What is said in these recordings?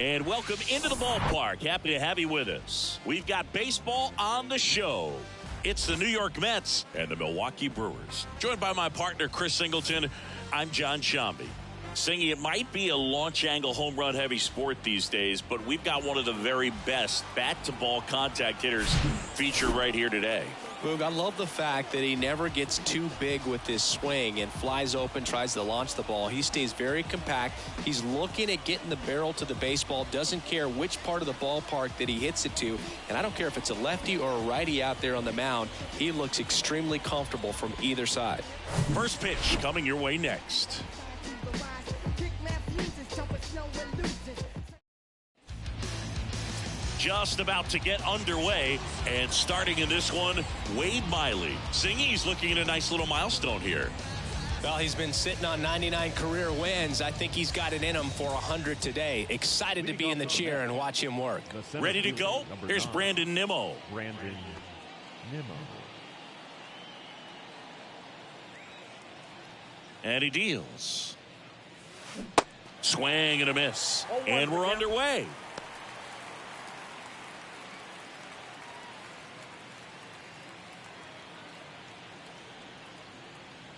And welcome into the ballpark. Happy to have you with us. We've got baseball on the show. It's the New York Mets and the Milwaukee Brewers. Joined by my partner, Chris Singleton. I'm John Shambi. Singy, it might be a launch angle home run heavy sport these days, but we've got one of the very best bat-to-ball contact hitters featured right here today. Boog, I love the fact that he never gets too big with his swing and flies open, tries to launch the ball. He stays very compact. He's looking at getting the barrel to the baseball, doesn't care which part of the ballpark that he hits it to. And I don't care if it's a lefty or a righty out there on the mound. He looks extremely comfortable from either side. First pitch coming your way next. Just about to get underway, and starting in this one, Wade Miley. Singy's looking at a nice little milestone here. Well, he's been sitting on 99 career wins. I think he's got it in him for 100 today. Excited to be in the chair and watch him work. Ready to go? Here's Brandon Nimmo. And he deals. Swing and a miss. And we're underway.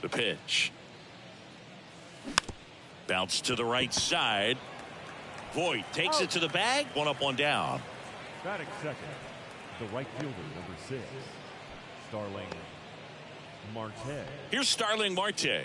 The pitch. Bounce to the right side. Voit takes it to the bag. One up, one down. Batting second, the right fielder, number 6, Starling Marte. Here's Starling Marte.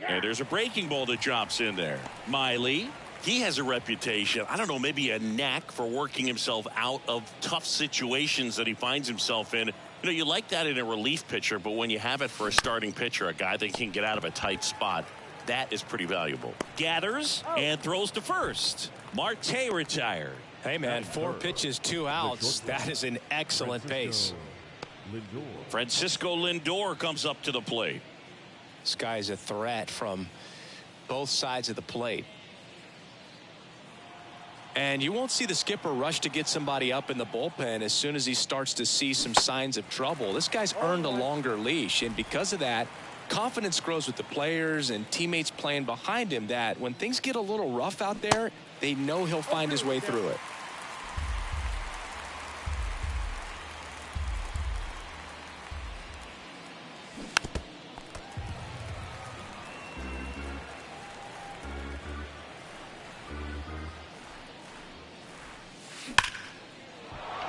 And there's a breaking ball that drops in there. Miley, he has a reputation, I don't know, maybe a knack for working himself out of tough situations that he finds himself in. You know, you like that in a relief pitcher, but when you have it for a starting pitcher, a guy that can get out of a tight spot, that is pretty valuable. Gathers and throws to first. Marte retired. Hey, man, 4 pitches, 2 outs. That is an excellent pace. Francisco Lindor comes up to the plate. This guy's a threat from both sides of the plate. And you won't see the skipper rush to get somebody up in the bullpen as soon as he starts to see some signs of trouble. This guy's earned a longer leash, and because of that, confidence grows with the players and teammates playing behind him, that when things get a little rough out there, they know he'll find his way through it.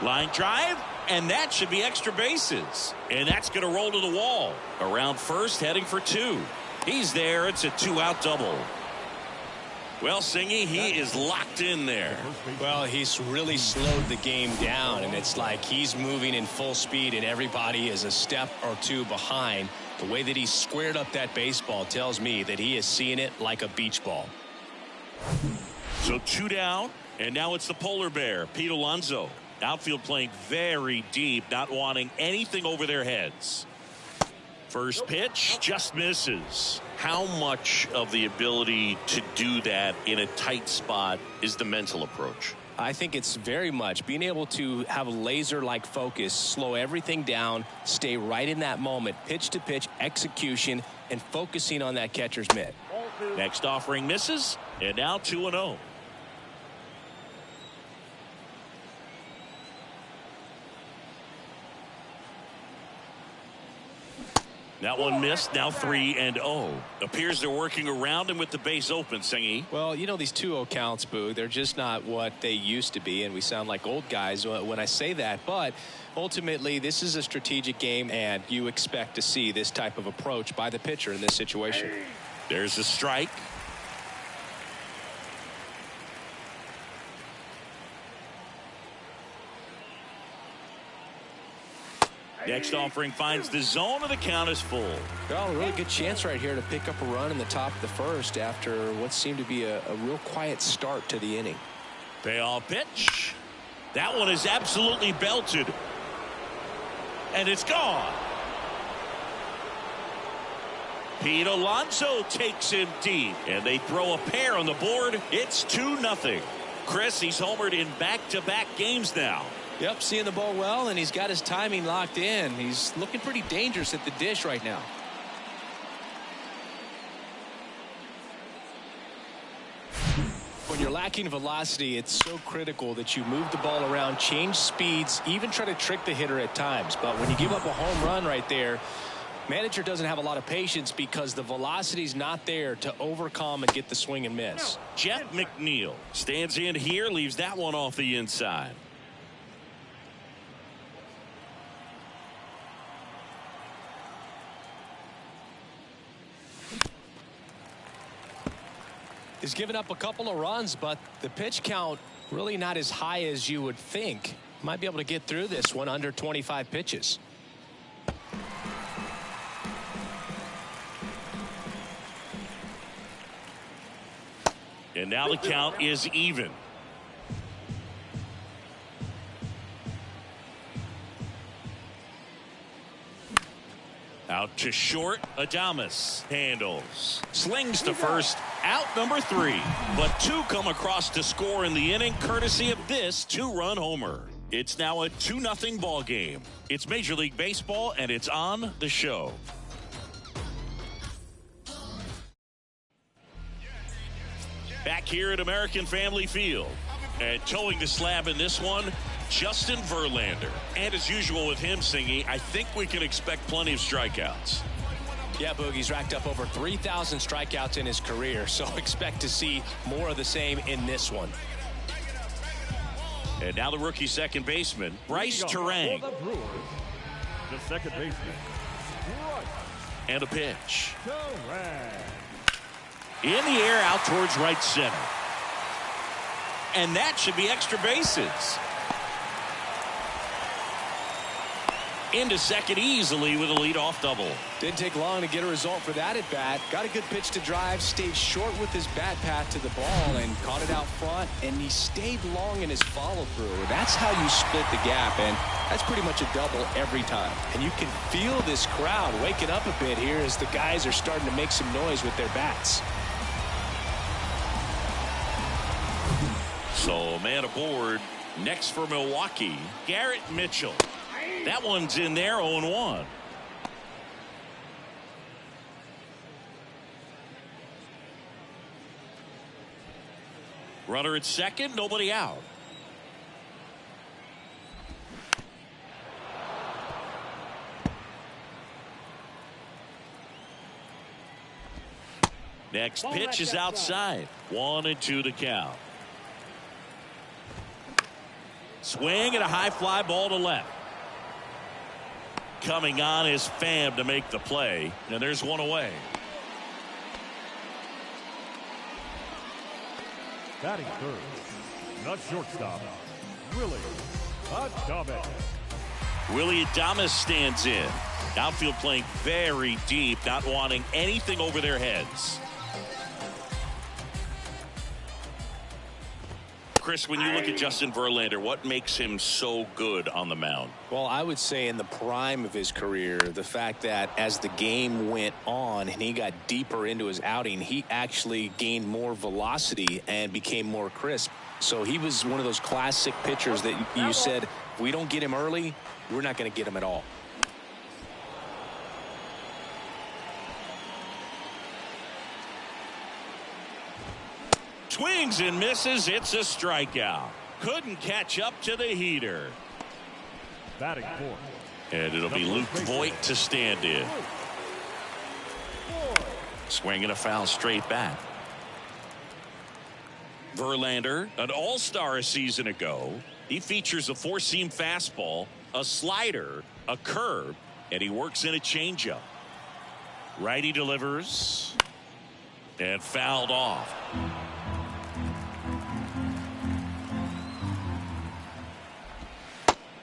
Line drive, and that should be extra bases. And that's going to roll to the wall. Around first, heading for 2. He's there. It's a 2-out double. Well, Singy, he is locked in there. Well, he's really slowed the game down, and it's like he's moving in full speed, and everybody is a step or 2 behind. The way that he squared up that baseball tells me that he is seeing it like a beach ball. So 2 down, and now it's the polar bear, Pete Alonso. Outfield playing very deep, not wanting anything over their heads. First pitch just misses. How much of the ability to do that in a tight spot is the mental approach? I think it's very much being able to have a laser-like focus, slow everything down, stay right in that moment, pitch-to-pitch execution, and focusing on that catcher's mitt. Next offering misses, and now 2-0. That one missed. Now 3-0. Appears they're working around him with the base open, Singy. Well, you know, these 2-0 counts, Boo, they're just not what they used to be, and we sound like old guys when I say that. But ultimately, this is a strategic game, and you expect to see this type of approach by the pitcher in this situation. There's a strike. Next offering finds the zone, and the count is full. Well, a really good chance right here to pick up a run in the top of the first after what seemed to be a real quiet start to the inning. Payoff pitch. That one is absolutely belted. And it's gone. Pete Alonso takes him deep, and they throw a pair on the board. It's 2-0. Chris, he's homered in back-to-back games now. Yep, seeing the ball well, and he's got his timing locked in. He's looking pretty dangerous at the dish right now. When you're lacking velocity, it's so critical that you move the ball around, change speeds, even try to trick the hitter at times. But when you give up a home run right there, manager doesn't have a lot of patience because the velocity's not there to overcome and get the swing and miss. Jeff McNeil stands in here, leaves that one off the inside. He's given up a couple of runs, but the pitch count really not as high as you would think. Might be able to get through this one under 25 pitches. And now the count is even. Out to short. Adames handles. Slings to first. Out number 3. But 2 come across to score in the inning courtesy of this 2-run homer. It's now a 2-0 ball game. It's Major League Baseball, and it's on the show. Back here at American Family Field. And towing the slab in this one, Justin Verlander. And as usual with him singing, I think we can expect plenty of strikeouts. Yeah, Boogie's racked up over 3,000 strikeouts in his career, so expect to see more of the same in this one. And now the rookie second baseman, Bryce Terang. The second baseman, Bryce. And a pitch. Terang. In the air out towards right center. And that should be extra bases. Into second easily with a leadoff double. Didn't take long to get a result for that at bat. Got a good pitch to drive, stayed short with his bat path to the ball and caught it out front, and he stayed long in his follow through. That's how you split the gap, and that's pretty much a double every time. And you can feel this crowd waking up a bit here as the guys are starting to make some noise with their bats. So man aboard. Next for Milwaukee, Garrett Mitchell. That one's in there, 0-1. Runner at second, nobody out. Next pitch is outside. 1-2 to count. Swing and a high fly ball to left. Coming on is Pham to make the play, and there's one away. Batting third, not shortstop, Willie Adames. Willie Adames stands in. Outfield playing very deep, not wanting anything over their heads. Chris, when you look at Justin Verlander, what makes him so good on the mound? Well, I would say in the prime of his career, the fact that as the game went on and he got deeper into his outing, he actually gained more velocity and became more crisp. So he was one of those classic pitchers that you said, if we don't get him early, we're not going to get him at all. Swings and misses. It's a strikeout. Couldn't catch up to the heater. Batting fourth. And it'll be Luke Voit to stand in. Swinging a foul straight back. Verlander, an all-star a season ago. He features a four-seam fastball, a slider, a curve, and he works in a changeup. Righty delivers. And fouled off.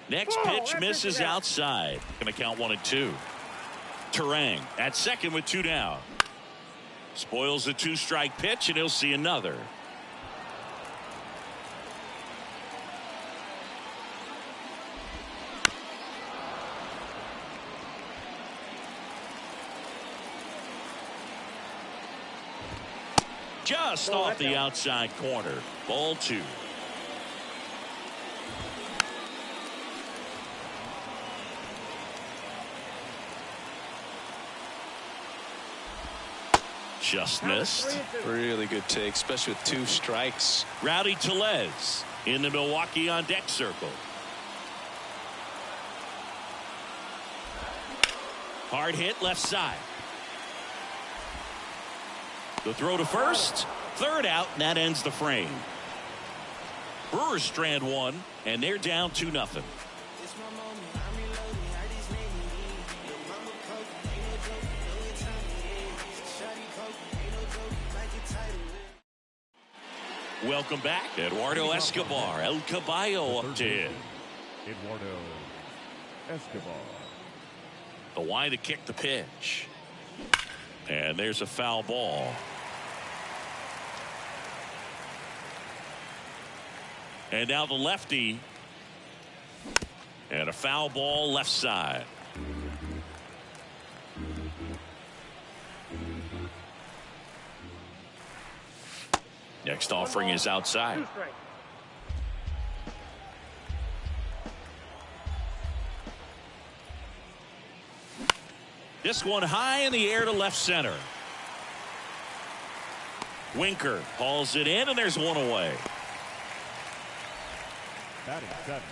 Next pitch misses outside. Going to count 1-2. Terang at second with 2 down. Spoils the 2-strike pitch, and he'll see another. Just off the outside corner. Ball 2. Just missed. Really good take, especially with 2 strikes. Rowdy Tellez in the Milwaukee on deck circle. Hard hit left side. The throw to first. Third out, and that ends the frame. Brewers strand 1, and they're down 2-0. Welcome back. Eduardo Escobar, El Caballo up to hit. Eduardo Escobar. The Y to kick the pitch. And there's a foul ball. And now the lefty. And a foul ball left side. Next offering is outside. This one high in the air to left center. Winker hauls it in, and there's one away. Batting seventh,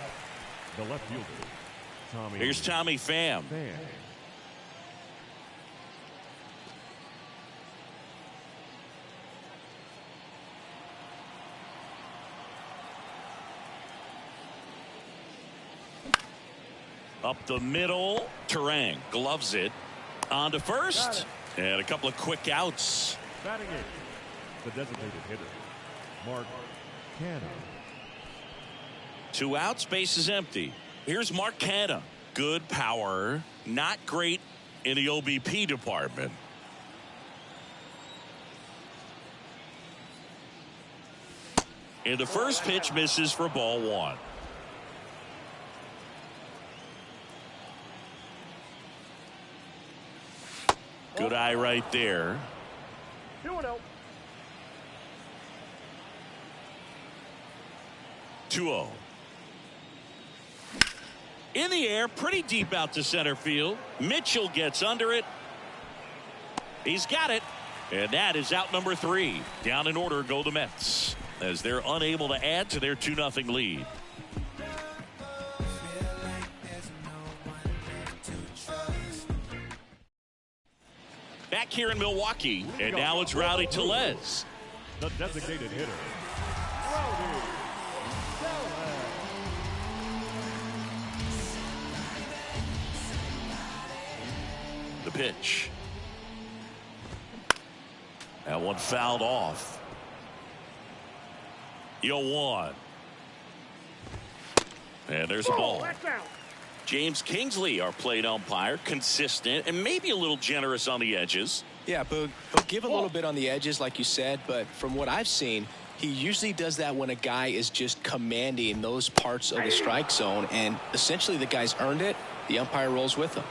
the left fielder, Tommy. Here's Tommy Pham. Up the middle, Terang gloves it. On to first, and a couple of quick outs. Batting eighth, the designated hitter, Mark Canha. 2 outs, base is empty. Here's Mark Canha. Good power, not great in the OBP department. And the first pitch misses for ball 1. Good eye right there. 2-0. 2-0. In the air, pretty deep out to center field. Mitchell gets under it. He's got it. And that is out number 3. Down in order go the Mets, as they're unable to add to their 2-0 lead. Back here in Milwaukee, and now it's Rowdy Tellez. The designated hitter, Rowdy Tellez. The pitch. That one fouled off. 0-1. And there's a ball. James Kingsley, our plate umpire, consistent and maybe a little generous on the edges. Yeah, but he'll give a little bit on the edges, like you said, but from what I've seen, he usually does that when a guy is just commanding those parts of the strike zone, and essentially the guy's earned it. The umpire rolls with him.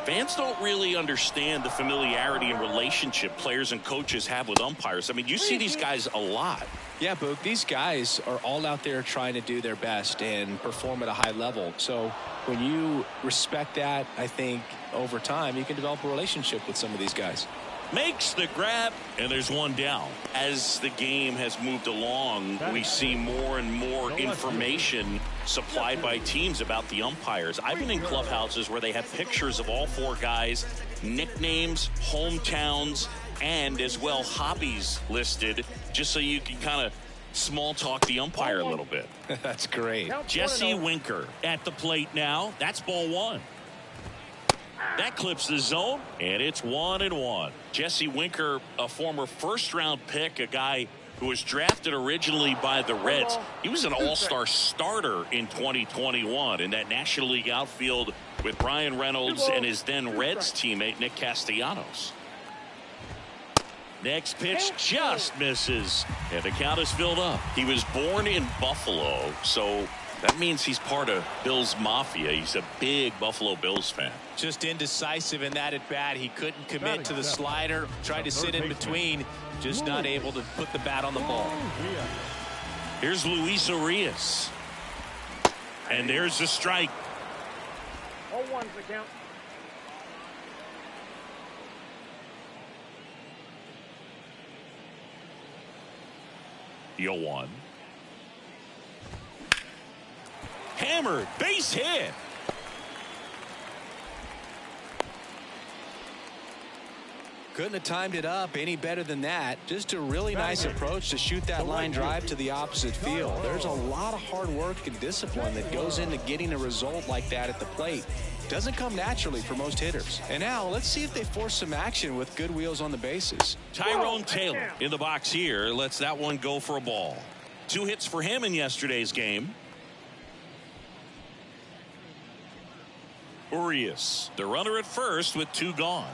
Fans don't really understand the familiarity and relationship players and coaches have with umpires. I mean, you see these guys a lot. Yeah, Boog, these guys are all out there trying to do their best and perform at a high level. So when you respect that, I think over time you can develop a relationship with some of these guys. Makes the grab, and there's one down. As the game has moved along, we see more and more information supplied by teams about the umpires. I've been in clubhouses where they have pictures of all 4 guys, nicknames, hometowns, and as well hobbies listed, just so you can kind of small talk the umpire a little bit. That's great. Jesse Winker at the plate now. That's ball 1. That clips the zone, and it's 1-1. Jesse Winker, a former first-round pick, a guy who was drafted originally by the Reds. He was an all-star starter in 2021 in that National League outfield with Brian Reynolds and his then Reds teammate Nick Castellanos. Next pitch just misses, and the count is filled up. He was born in Buffalo, so that means he's part of Bills Mafia. He's a big Buffalo Bills fan. Just indecisive in that at bat. He couldn't commit to the slider, tried to sit in between, just not able to put the bat on the ball. Here's Luis 0-1. Hammered, base hit. Couldn't have timed it up any better than that. Just a really nice approach to shoot that line drive to the opposite field. There's a lot of hard work and discipline that goes into getting a result like that at the plate. Doesn't come naturally for most hitters. And now let's see if they force some action with good wheels on the bases. Tyrone Taylor in the box here lets that one go for a ball. 2 hits for him in yesterday's game. Urias, the runner at first with 2 gone.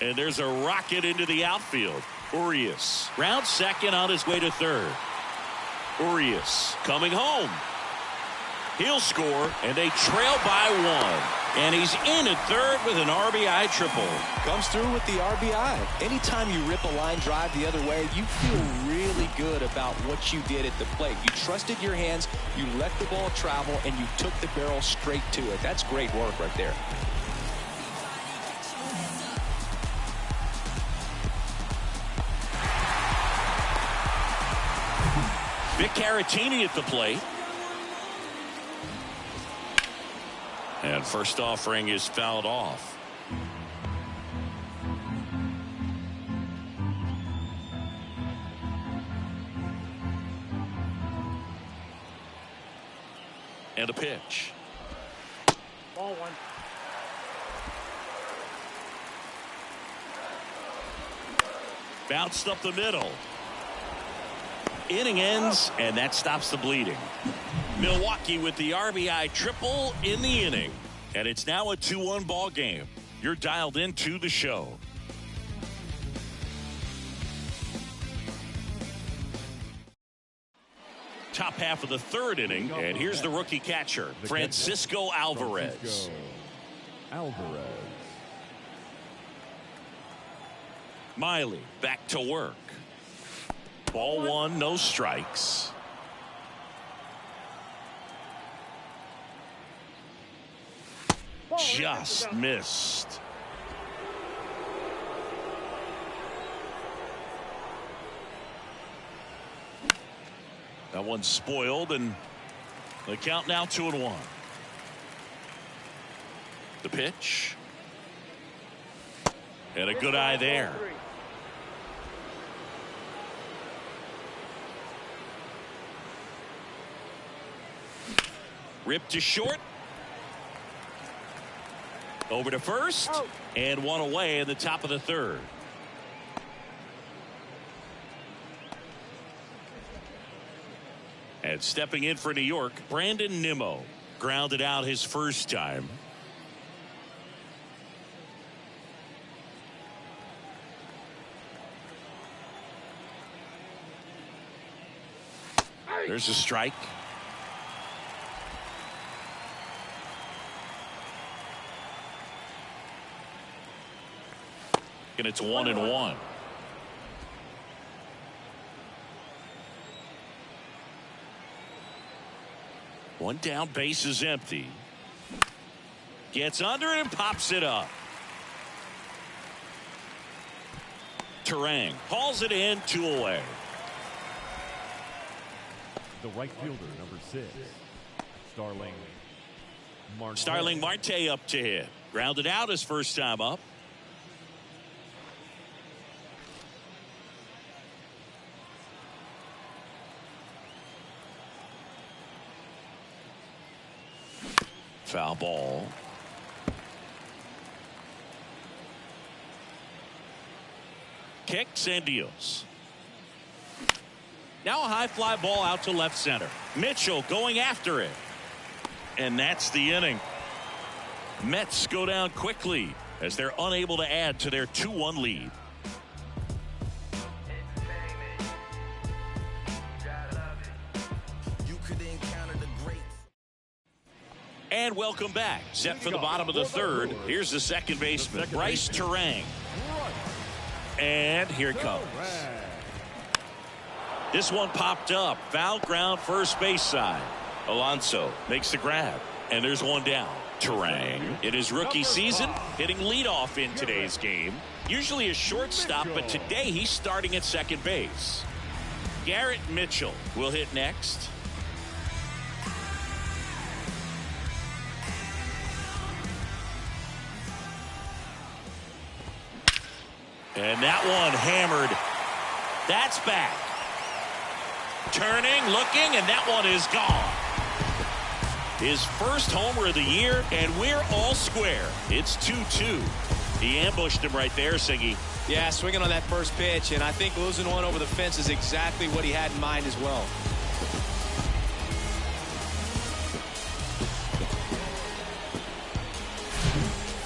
And there's a rocket into the outfield. Urias rounds second on his way to third. Urias coming home. He'll score, and they trail by 1. And he's in at third with an RBI triple. Comes through with the RBI. Anytime you rip a line drive the other way, you feel really good about what you did at the plate. You trusted your hands, you let the ball travel, and you took the barrel straight to it. That's great work right there. Vic Caratini at the plate. And first offering is fouled off. And a pitch. Ball 1. Bounced up the middle. Inning ends, and that stops the bleeding. Milwaukee with the RBI triple in the inning. And it's now a 2-1 ball game. You're dialed into the show. Top half of the 3rd inning, and here's the rookie catcher, Francisco Alvarez. Miley back to work. Ball 1, no strikes. Just missed. That one's spoiled, and the count now 2-1. The pitch. And a good eye there. Ripped to short. Over to first. And one away in the top of the 3rd. And stepping in for New York, Brandon Nimmo. Grounded out his first time. There's a strike. And it's 1-1. One down, base is empty. Gets under it and pops it up. Terang hauls it in, 2 away. The right fielder, number 6, Starling Marte up to hit. Grounded out his first time up. Foul ball. Kicks and deals. Now a high fly ball out to left center. Mitchell going after it. And that's the inning. Mets go down quickly as they're unable to add to their 2-1 lead. And welcome back. Set for the bottom of the 3rd. Here's the second baseman, Bryce Terang. And here it comes. This one popped up. Foul ground, first base side. Alonso makes the grab. And there's one down. Terang in his rookie season, hitting leadoff in today's game. Usually a shortstop, but today he's starting at second base. Garrett Mitchell will hit next. And that one hammered. That's back. Turning, looking, and that one is gone. His first homer of the year, and we're all square. It's 2-2. He ambushed him right there, Siggy. Yeah, swinging on that first pitch, and I think losing one over the fence is exactly what he had in mind as well.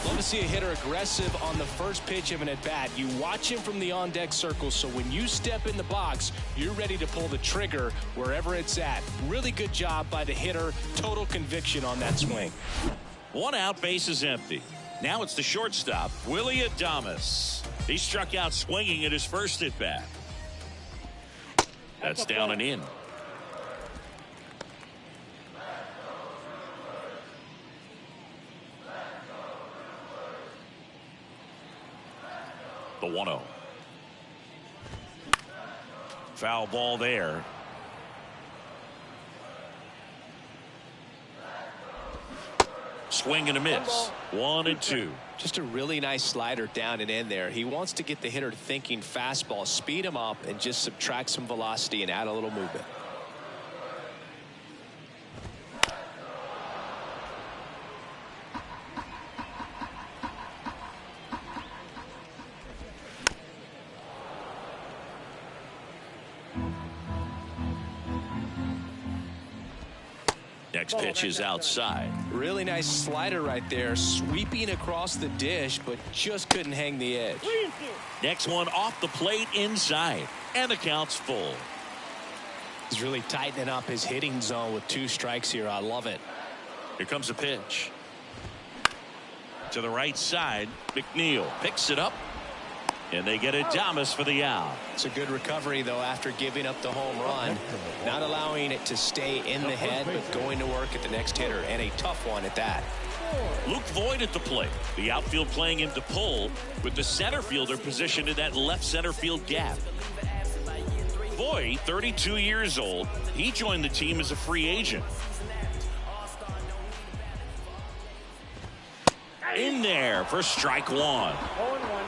Love to see a hitter aggressive on the first pitch of an at-bat. You watch him from the on-deck circle, so when you step in the box, you're ready to pull the trigger wherever it's at. Really good job by the hitter. Total conviction on that swing. One out, base is empty. Now it's the shortstop, Willie Adames. He struck out swinging at his first at-bat. That's down and in. The 1-0. Foul ball there. Swing and a miss. 1-2. Just a really nice slider down and in there. He wants to get the hitter thinking fastball, speed him up, and just subtract some velocity and add a little movement. Next pitch is outside. Really nice slider right there, sweeping across the dish, but just couldn't hang the edge. Next one off the plate inside, and the count's full. He's really tightening up his hitting zone with 2 strikes here. I love it. Here comes a pitch. To the right side, McNeil picks it up, and they get Adames for the out. It's a good recovery, though, after giving up the home run. Not allowing it to stay in the head, but going to work at the next hitter, and a tough one at that. Luke Voigt at the plate. The outfield playing him to pull, with the center fielder positioned in that left center field gap. Voigt, 32 years old, he joined the team as a free agent. In there for strike 1. 0-1.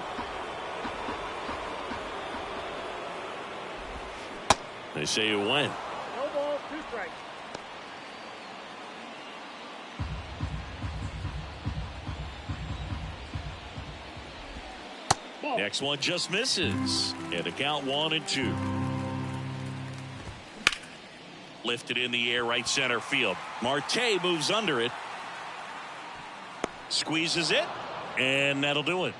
They say it went. No ball, 2 strikes. Ball. Next one just misses. And the count 1-2. Lifted in the air, right center field. Marte moves under it. Squeezes it. And that'll do it.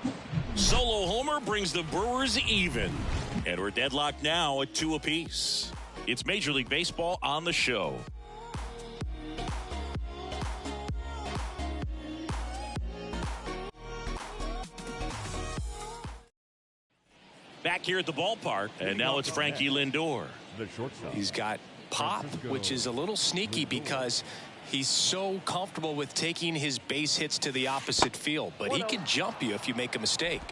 Solo homer brings the Brewers even. And we're deadlocked now at 2 apiece. It's Major League Baseball on the show. Back here at the ballpark, and now it's Frankie Lindor. The shortstop. He's got pop, which is a little sneaky because he's so comfortable with taking his base hits to the opposite field, but he can jump you if you make a mistake.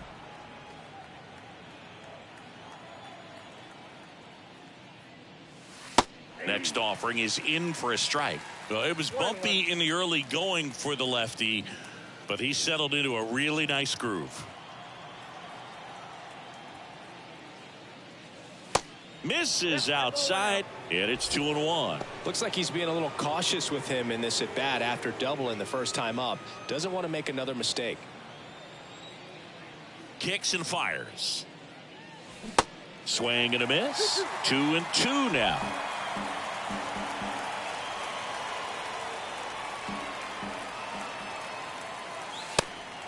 Next offering is in for a strike. It was bumpy in the early going for the lefty, but he settled into a really nice groove. Misses outside, and it's 2-1. Looks like he's being a little cautious with him in this at bat after doubling the first time up. Doesn't want to make another mistake. Kicks and fires. Swing and a miss. 2-2 now.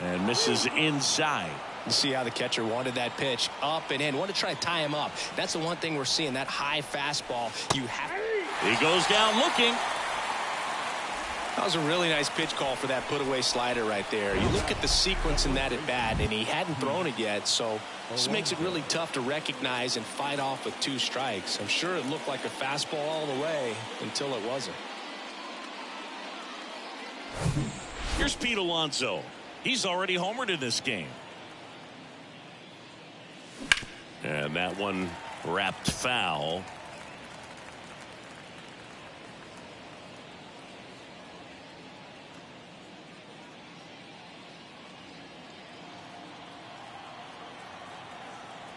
And misses inside. You see how the catcher wanted that pitch up and in. Want to try to tie him up. That's the one thing we're seeing, that high fastball. You have. He goes down looking. That was a really nice pitch call for that put-away slider right there. You look at the sequence in that at bat, and he hadn't thrown it yet, so this makes it really tough to recognize and fight off with 2 strikes. I'm sure it looked like a fastball all the way until it wasn't. Here's Pete Alonso. He's already homered in this game. And that one wrapped foul.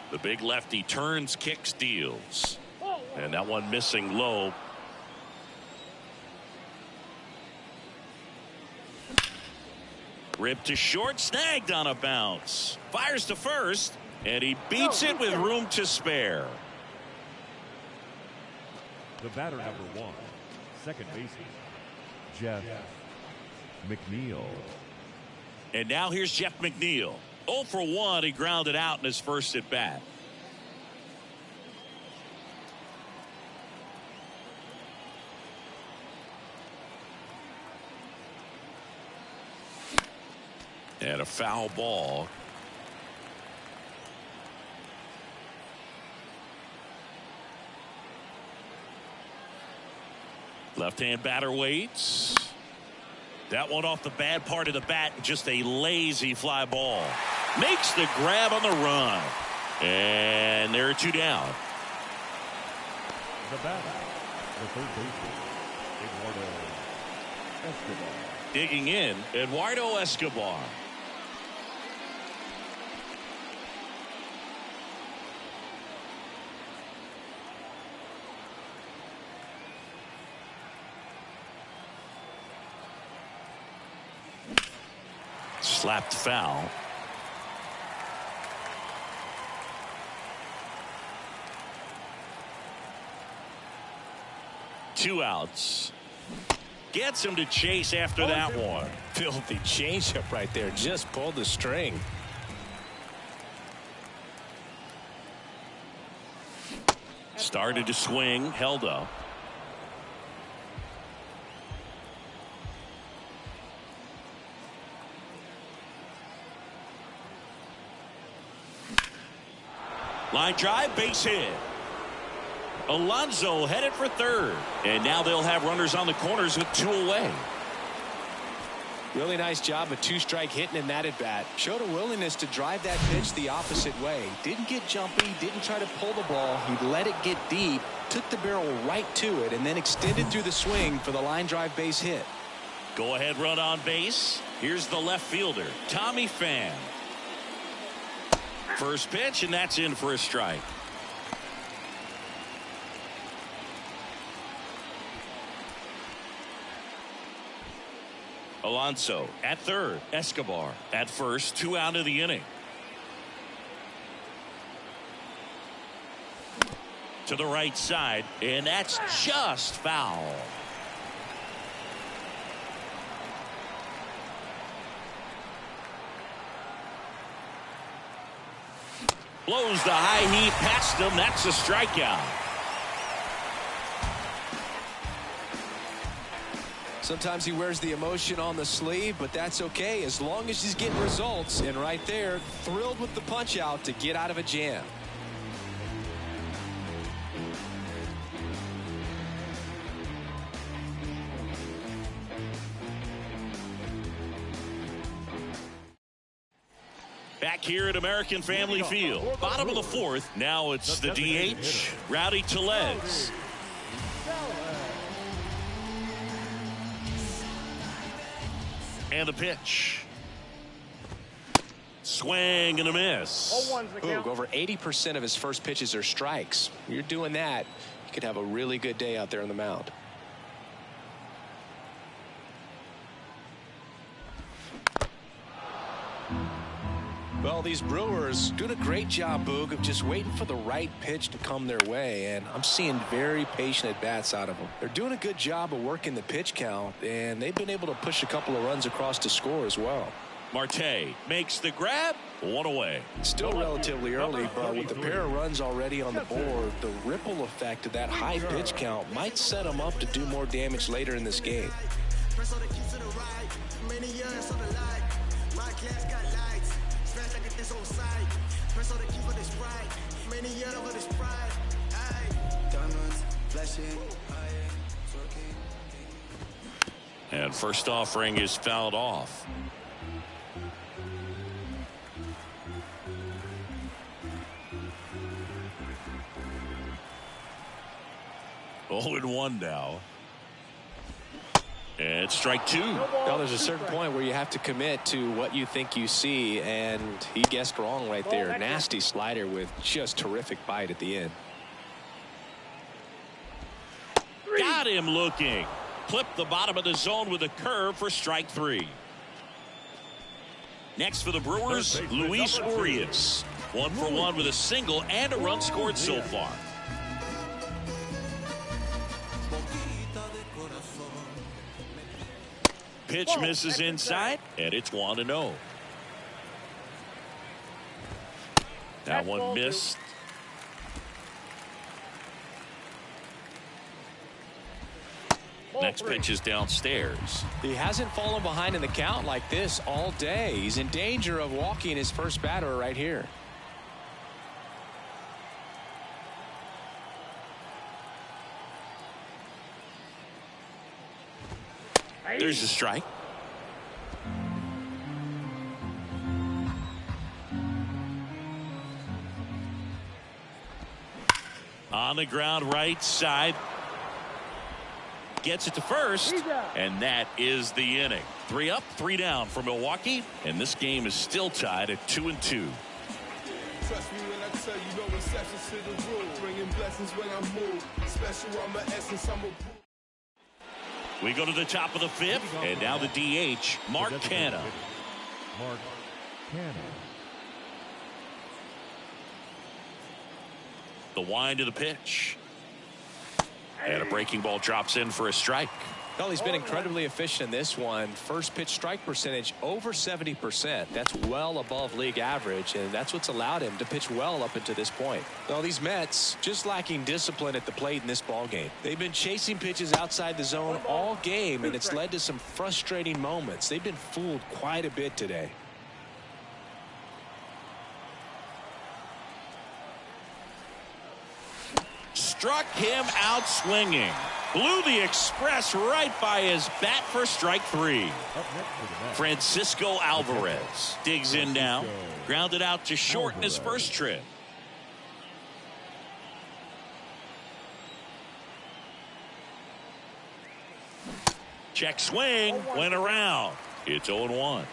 The big lefty turns, kicks, deals. And that one missing low. Ripped to short, snagged on a bounce. Fires to first, and he beats it with room to spare. The batter number 1, second baseman, Jeff McNeil. And now here's Jeff McNeil. 0 for 1, he grounded out in his first at bat. And a foul ball. Left-hand batter waits. That one off the bad part of the bat. Just a lazy fly ball. Makes the grab on the run. And there are 2 down. The batter, the third baseman, Eduardo Escobar. Digging in, Eduardo Escobar. Slapped foul. Two outs. Gets him to chase after that one. Filthy changeup right there. Just pulled the string. Started to swing, held up. Line drive, base hit. Alonso headed for third. And now they'll have runners on the corners with 2 away. Really nice job of 2-strike hitting in that at bat. Showed a willingness to drive that pitch the opposite way. Didn't get jumpy, didn't try to pull the ball. He let it get deep, took the barrel right to it, and then extended through the swing for the line drive base hit. Go ahead run on base. Here's the left fielder, Tommy Pham. First pitch, and that's in for a strike. Alonso at third. Escobar at first. 2 out of the inning. To the right side, and that's just foul. Blows the high heat past him. That's a strikeout. Sometimes he wears the emotion on the sleeve, but that's okay as long as he's getting results. And right there, thrilled with the punch out to get out of a jam. Back here at American Family Field, bottom of the 4th. Now it's the DH, Rowdy Tellez. And the pitch. Swing and a miss. Boog, over 80% of his first pitches are strikes. You're doing that, you could have a really good day out there on the mound. Well, these Brewers doing a great job, Boog, of just waiting for the right pitch to come their way, and I'm seeing very patient at-bats out of them. They're doing a good job of working the pitch count, and they've been able to push a couple of runs across to score as well. Marte makes the grab. 1 away. Still relatively early, but with the pair of runs already on the board, the ripple effect of that high pitch count might set them up to do more damage later in this game. And first offering is fouled off. 0-1 now. And strike two. Well, there's a certain point where you have to commit to what you think you see, and he guessed wrong right there. Nasty slider with just terrific bite at the end. Got him looking. Clipped the bottom of the zone with a curve for strike three. Next for the Brewers, Luis Urias. 1 for 1 with a single and a run scored so far. Pitch misses inside, and it's 1-0. That one missed. Next pitch is downstairs. He hasn't fallen behind in the count like this all day. He's in danger of walking his first batter right here. There's a strike. On the ground right side. Gets it to first, and that is the inning. 3 up, 3 down for Milwaukee, and this game is still tied at 2-2. Trust me when I tell you, no exceptions to the rule. Bringing blessings when I move. Special, I'm an essence, I'm a... We go to the top of the 5th, and now the DH, Mark Canha. Mark Canha. The wind of the pitch. And a breaking ball drops in for a strike. Well, he's been incredibly efficient in this one. First pitch strike percentage over 70%. That's well above league average, and that's what's allowed him to pitch well up until this point. Well, these Mets just lacking discipline at the plate in this ball game. They've been chasing pitches outside the zone all game, and it's led to some frustrating moments. They've been fooled quite a bit today. Struck him out swinging. Blew the express right by his bat for strike 3. Francisco Alvarez digs in now. Grounded out to short in his first trip. Check swing. Went around. It's 0-1.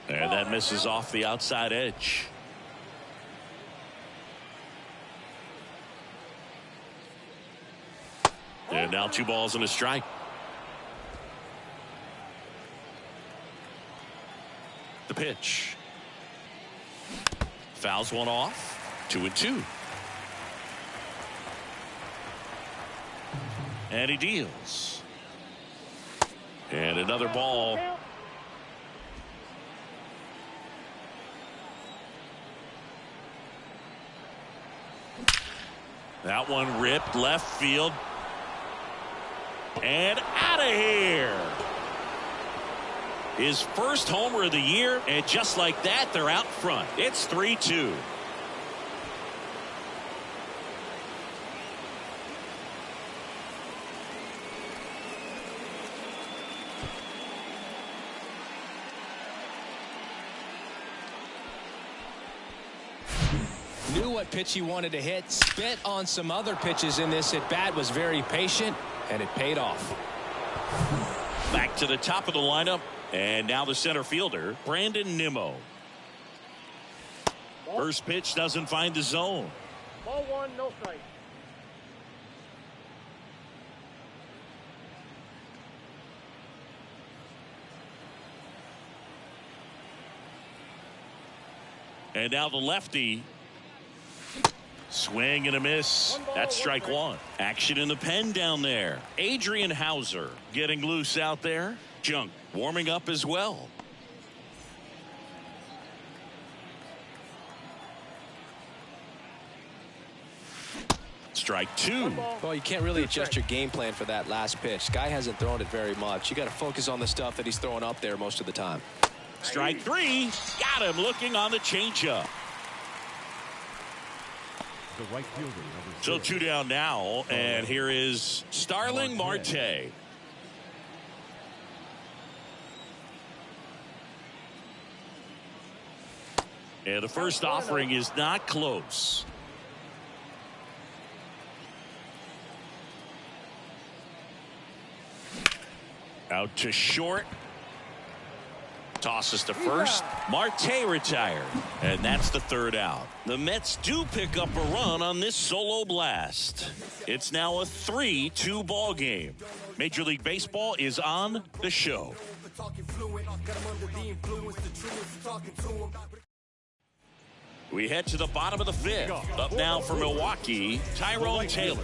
And that misses off the outside edge. And now 2 balls and a strike. The pitch. Fouls one off. 2-2. And he deals. And another ball. That one ripped left field. And out of here. His first homer of the year, and just like that, they're out front. It's 3-2. Knew what pitch he wanted to hit. Spit on some other pitches in this at bat. Was very patient, and it paid off. Back to the top of the lineup, and now the center fielder, Brandon Nimmo. First pitch doesn't find the zone. Ball 1, no strike. And now the lefty. Swing and a miss. That's strike 1. Action in the pen down there. Adrian Hauser getting loose out there. Junk warming up as well. Strike 2. Well, you can't really adjust your game plan for that last pitch. Guy hasn't thrown it very much. You got to focus on the stuff that he's throwing up there most of the time. Strike 3. Got him looking on the changeup. the right fielder, number 6. So 2 down now, and here is Starling Marte. And the first offering is not close. Out to short. Tosses to first. Marte retired. And that's the 3rd out. The Mets do pick up a run on this solo blast. It's now a 3-2 ball game. Major League Baseball is on the show. We head to the bottom of the 5th. Up now for Milwaukee, Tyrone Taylor.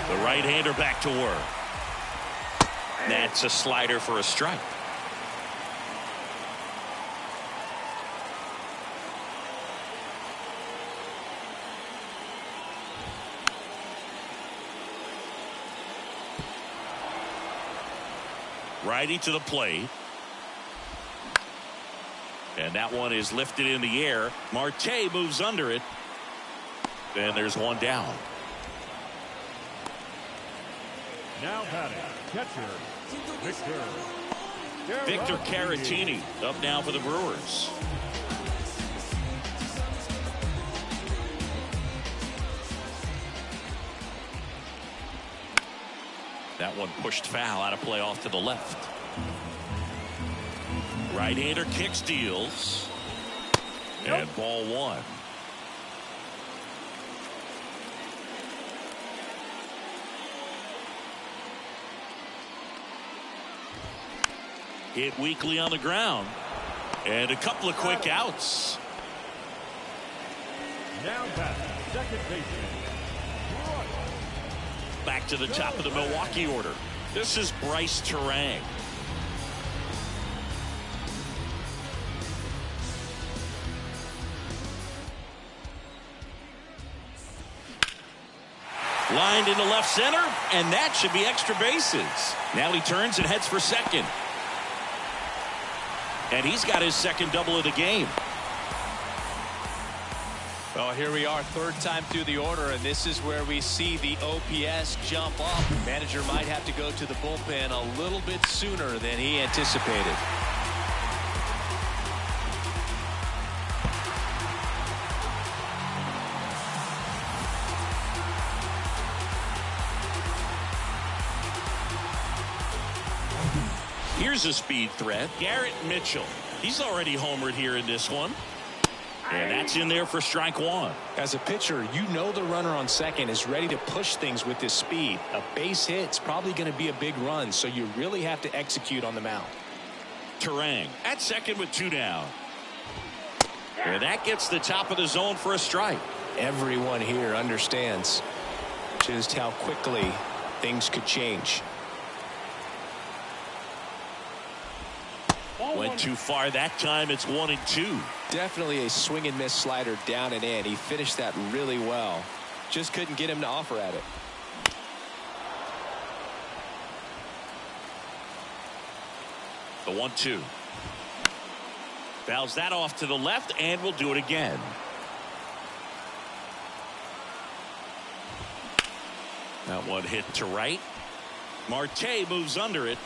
The right-hander back to work. That's a slider for a strike. Righty to the plate. And that one is lifted in the air. Marte moves under it. And there's one down. Now batting, catcher, Victor Caratini up now for the Brewers. That one pushed foul, out of play off to the left. Right-hander kick steals. And ball 1. Hit weakly on the ground. And a couple of quick outs. Now batting, second baseman. Back to the top of the Milwaukee order. This is Bryce Terang. Lined into left center, and that should be extra bases. Now he turns and heads for second. And he's got his second double of the game. Well, here we are, 3rd time through the order, and this is where we see the OPS jump up. Manager might have to go to the bullpen a little bit sooner than he anticipated. Here's a speed threat. Garrett Mitchell. He's already homered here in this one. And that's in there for strike 1. As a pitcher, you know the runner on second is ready to push things with this speed. A base hit's probably going to be a big run, so you really have to execute on the mound. Terang at second with 2 down. And that gets the top of the zone for a strike. Everyone here understands just how quickly things could change. Went too far that time. It's 1-2. Definitely a swing and miss slider down and in. He finished that really well. Just couldn't get him to offer at it. The 1-2. Fouls that off to the left, and will do it again. That one hit to right. Marte moves under it.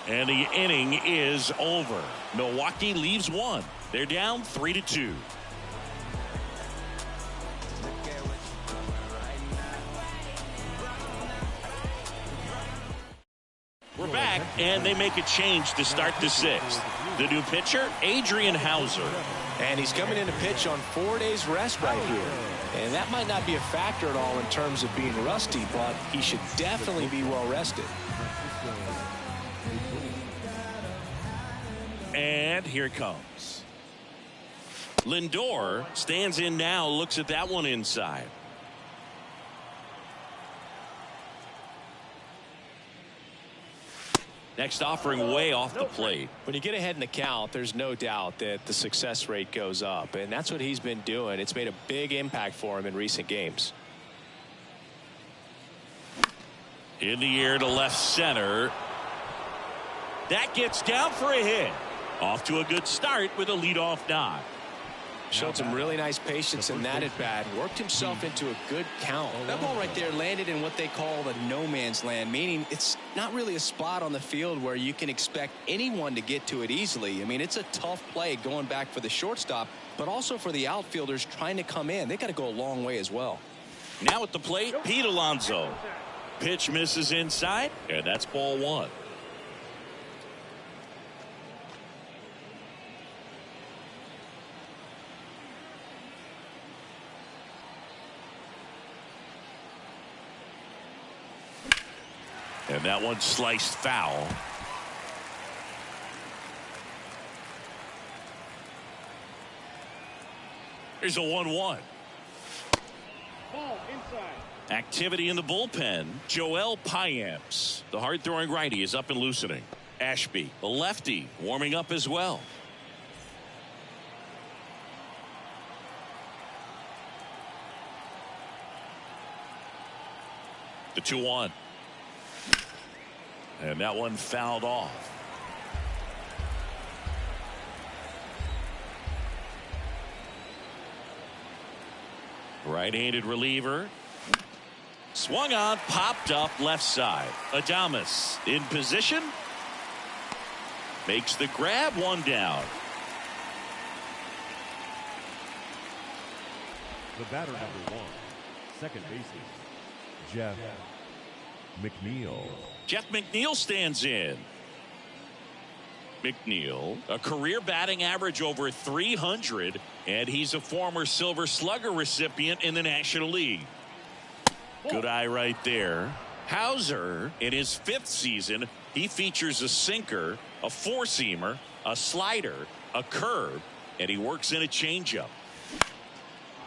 And the inning is over. Milwaukee leaves 1. They're down 3-2. We're back, and they make a change to start the 6th. The new pitcher, Adrian Hauser. And he's coming in to pitch on 4 days rest right here. And that might not be a factor at all in terms of being rusty, but he should definitely be well rested. And here it comes. Lindor stands in now, looks at that one inside. Next offering way off the plate. When you get ahead in the count, there's no doubt that the success rate goes up, and that's what he's been doing. It's made a big impact for him in recent games. In the air to left center. That gets down for a hit. Off to a good start with a leadoff knock. Showed some really nice patience in that at bat. Worked himself into a good count. That ball right there landed in what they call the no man's land, meaning it's not really a spot on the field where you can expect anyone to get to it easily. I mean, it's a tough play going back for the shortstop, but also for the outfielders trying to come in. They got to go a long way as well. Now at the plate, Pete Alonso. Pitch misses inside, and that's ball one. And that one sliced foul. Here's a 1-1. Ball inside. Activity in the bullpen. Joel Payamps, the hard-throwing righty, is up and loosening. Ashby, the lefty, warming up as well. The 2-1. And that one fouled off. Right-handed reliever. Swung on, popped up left side. Adames in position. Makes the grab, one down. The batter number one, second baseman, Jeff McNeil. Jeff McNeil stands in. McNeil, a career batting average over 300, and he's a former Silver Slugger recipient in the National League. Good eye right there. Hauser, in his fifth season, he features a sinker, a four-seamer, a slider, a curve, and he works in a changeup.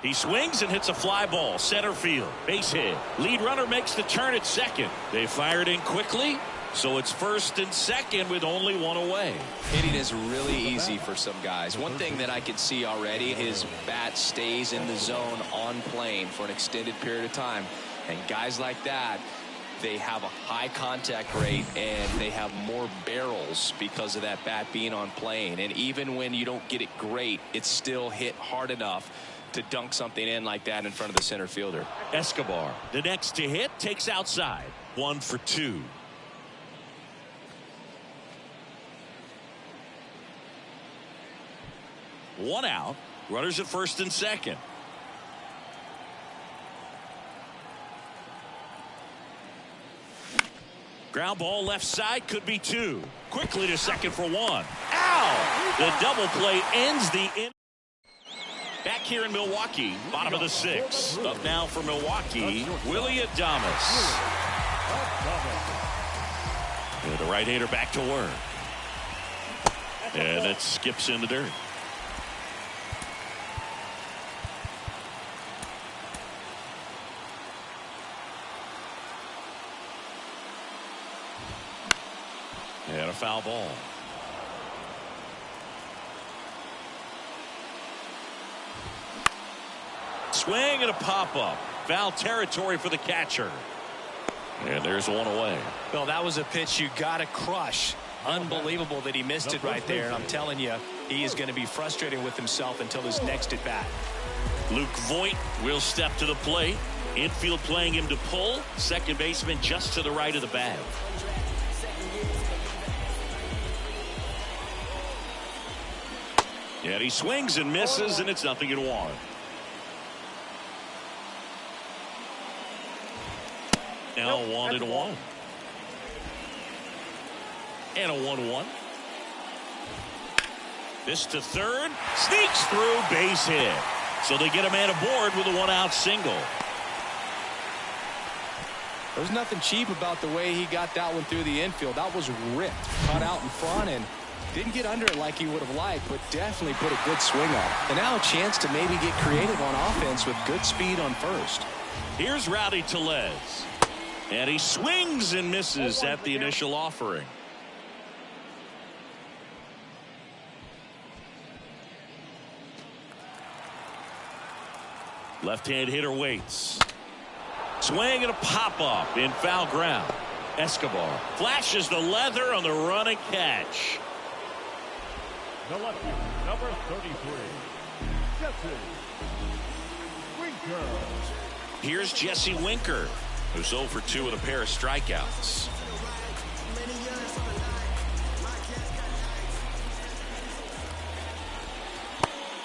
He swings and hits a fly ball center field. Base hit. Lead runner makes the turn at second. They fired in quickly, so it's first and second with only one away. Hitting is really easy for some guys. One thing that I can see already, his bat stays in the zone on plane for an extended period of time. And guys like that, they have a high contact rate and they have more barrels because of that bat being on plane. And even when you don't get it great, it's still hit hard enough to dunk something in like that in front of the center fielder. Escobar, the next to hit, takes outside. 1 for 2. One out. Runners at first and second. Ground ball left side, could be 2. Quickly to second for 1. Ow! The double play ends the inning. Back here in Milwaukee, bottom of the 6th. Up now for Milwaukee, Willie Adames. And the right-hander back to work. And it skips in the dirt. And a foul ball. Swing and a pop-up. Foul territory for the catcher. And there's one away. Well, that was a pitch you got to crush. Unbelievable that he missed it right there. And I'm telling you, he is going to be frustrated with himself until his next at bat. Luke Voigt will step to the plate. Infield playing him to pull. Second baseman just to the right of the bag. And he swings and misses, and it's 0-1. Now 1-1. And a 1-1. This to third. Sneaks through, base hit. So they get a man aboard with a one-out single. There's nothing cheap about the way he got that one through the infield. That was ripped, cut out in front, and didn't get under it like he would have liked, but definitely put a good swing on. And now a chance to maybe get creative on offense with good speed on first. Here's Rowdy Tellez. And he swings and misses at the initial offering. Left-hand hitter waits. Swing and a pop-up in foul ground. Escobar flashes the leather on the run and catch. The lefty, number 33, Jesse Winker. Here's Jesse Winker, who's 0 for 2 with a pair of strikeouts.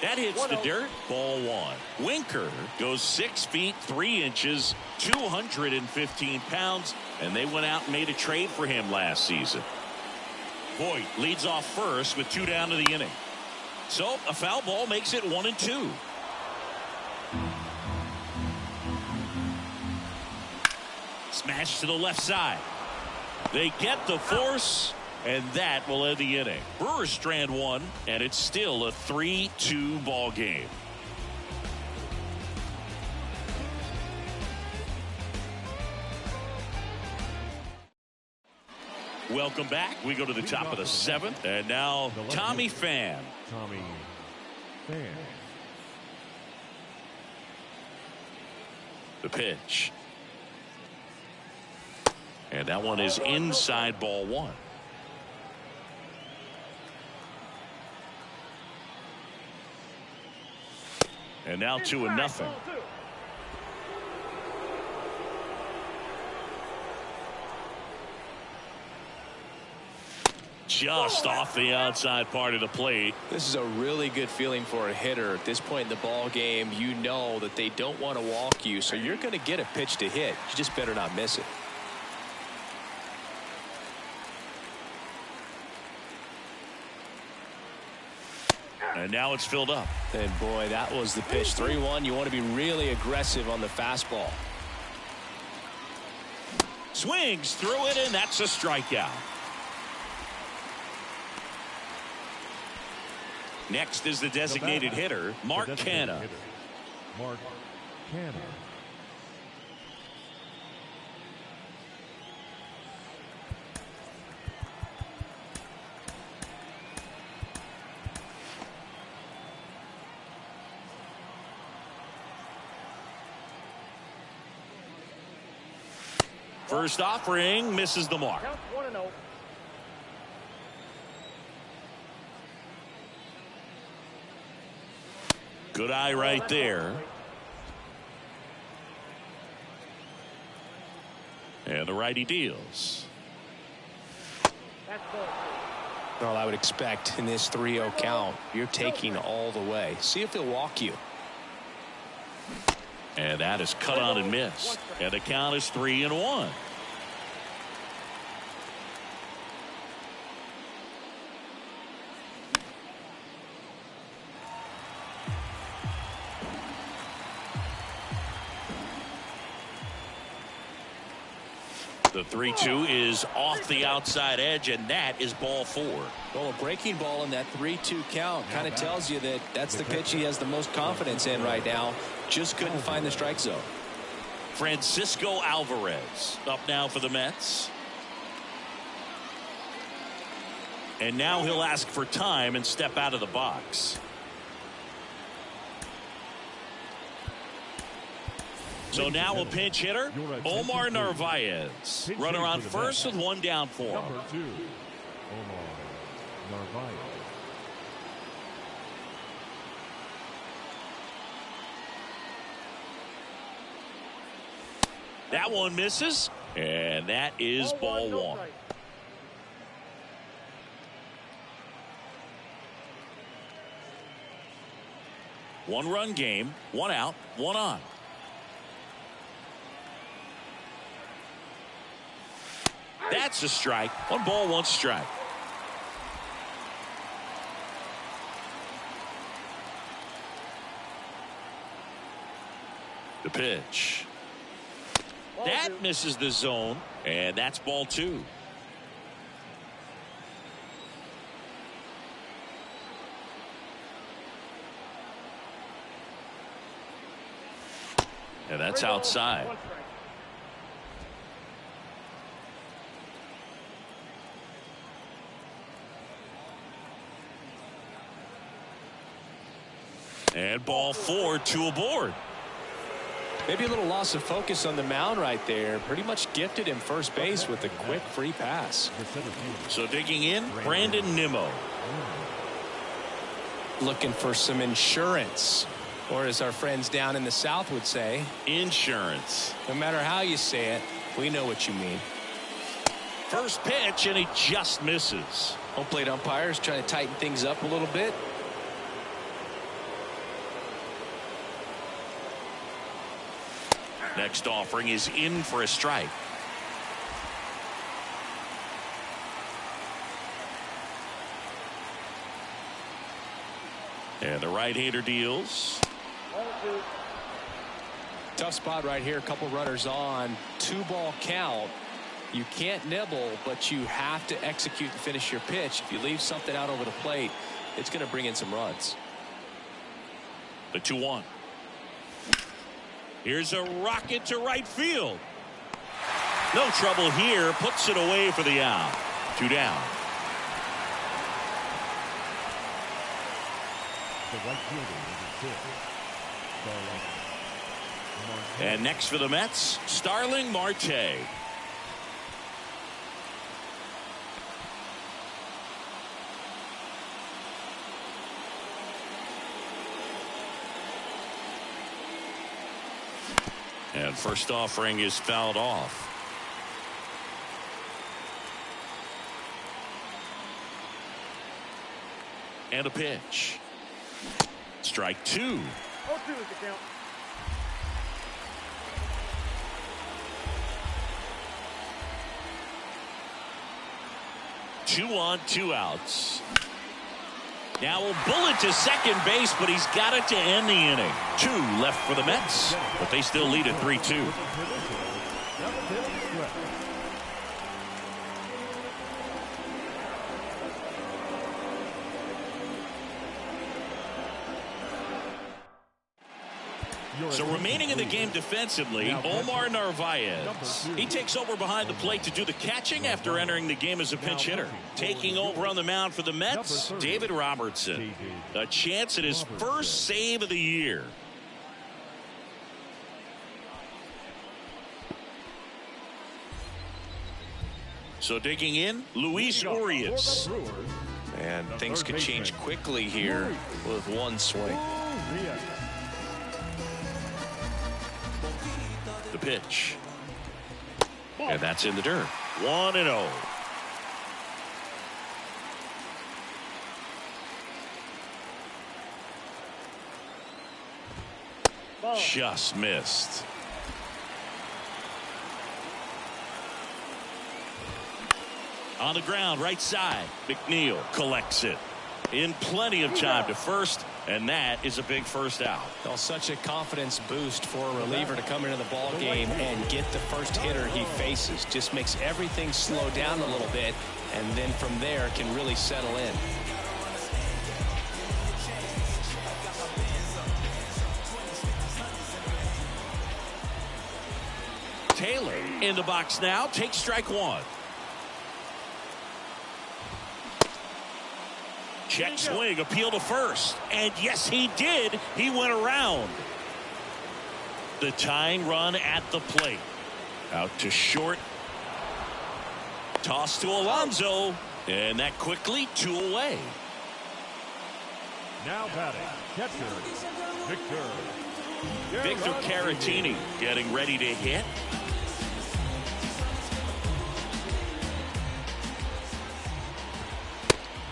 That hits the dirt. Ball 1. Winker goes 6 feet 3 inches, 215 pounds, and they went out and made a trade for him last season. Voit leads off first with 2 down to the inning. So a foul ball makes it 1-2. Smash to the left side. They get the force, and that will end the inning. Brewers strand 1, and it's still a 3-2 ball game. Welcome back. We go to the top of the 7th, and now Tommy Pham. Tommy Pham. The pitch. And that one is inside, ball 1. And now 2-0. Just off the outside part of the plate. This is a really good feeling for a hitter. At this point in the ball game, you know that they don't want to walk you, so you're going to get a pitch to hit. You just better not miss it. And now it's filled up. And boy, that was the pitch. 3-1. You want to be really aggressive on the fastball. Swings through it, and that's a strikeout. Next is the designated hitter, Mark Canha. Mark Canha. First offering misses the mark. Count 1-0. Good eye right there. And the righty deals. That's ball 2. Well, I would expect in this 3-0 count, you're taking all the way. See if he'll walk you. And that is cut on and missed. And the count is 3-1. The 3-2 is off the outside edge, and that is ball 4. Well, a breaking ball in that 3-2 count kind of tells you that that's the pitch he has the most confidence in right now. Just couldn't find the strike zone. Francisco Alvarez up now for the Mets. And now he'll ask for time and step out of the box. So now a pinch hitter, Omar Narvaez. Runner on first with 1 down for him. Number 2, Omar Narvaez. That one misses, and that is ball 1. One-run game, 1 out, 1 on. That's a strike. 1 ball, 1 strike. The pitch. That misses the zone, and that's ball 2. And that's outside. And ball 4, 2 aboard. Maybe a little loss of focus on the mound right there. Pretty much gifted him first base with a quick free pass. So digging in, Brandon Nimmo. Looking for some insurance, or as our friends down in the South would say, insurance. No matter how you say it, we know what you mean. First pitch, and he just misses. Home plate umpires trying to tighten things up a little bit. Next offering is in for a strike. And the right-hander deals. Tough spot right here. A couple runners on. 2-ball count. You can't nibble, but you have to execute and finish your pitch. If you leave something out over the plate, it's going to bring in some runs. The 2-1. Here's a rocket to right field. No trouble here. Puts it away for the out. 2 down. The right fielder is a hit. And next for the Mets, Starling Marte. And first offering is fouled off. And a pitch. Strike 2. 0-2 is the count. Two on, 2 outs. Now a bullet to second base, but he's got it to end the inning. 2 left for the Mets, but they still lead at 3-2. So remaining in the game defensively, Omar Narvaez. He takes over behind the plate to do the catching after entering the game as a pinch hitter. Taking over on the mound for the Mets, David Robertson. A chance at his first save of the year. So digging in, Luis Urias. And things could change quickly here with one swing. The pitch. And that's in the dirt. 1-0. Just missed. On the ground, right side. McNeil collects it. In plenty of time to first, and that is a big first out. Well, such a confidence boost for a reliever to come into the ball game and get the first hitter he faces. Just makes everything slow down a little bit, and then from there can really settle in. Taylor in the box now, takes strike 1. Check swing, appeal to first. And yes, he did. He went around. The tying run at the plate. Out to short. Toss to Alonso. And that quickly 2 away. Now batting, catcher, Victor Caratini getting ready to hit.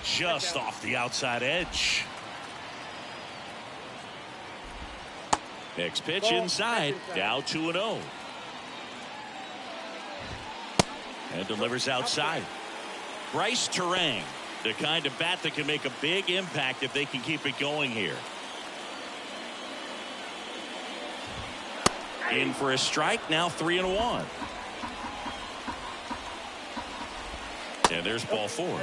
Just off the outside edge. Next pitch inside. Now 2-0. And delivers outside. Bryce Terang, the kind of bat that can make a big impact if they can keep it going here. In for a strike. Now 3-1. And there's ball 4.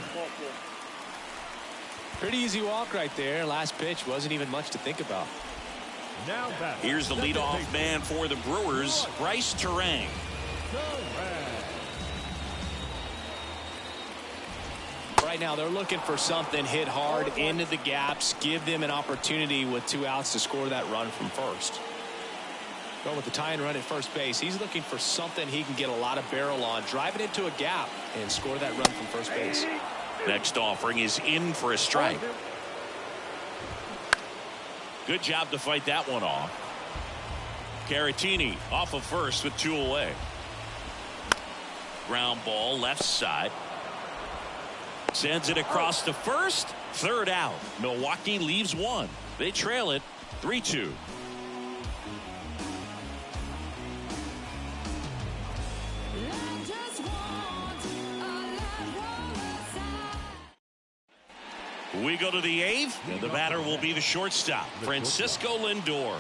Pretty easy walk right there. Last pitch wasn't even much to think about. Now batting. Here's the leadoff man for the Brewers, Bryce Terang. Right now they're looking for something, hit hard into the gaps, give them an opportunity with 2 outs to score that run from first. Going with the tying run at first base, he's looking for something he can get a lot of barrel on, drive it into a gap and score that run from first base. Next offering is in for a strike. Good job to fight that one off. Caratini off of first with 2 away. Ground ball left side. Sends it across to first. 3rd out. Milwaukee leaves 1. They trail it 3-2. We go to the 8th, and the batter will be the shortstop, Francisco Lindor.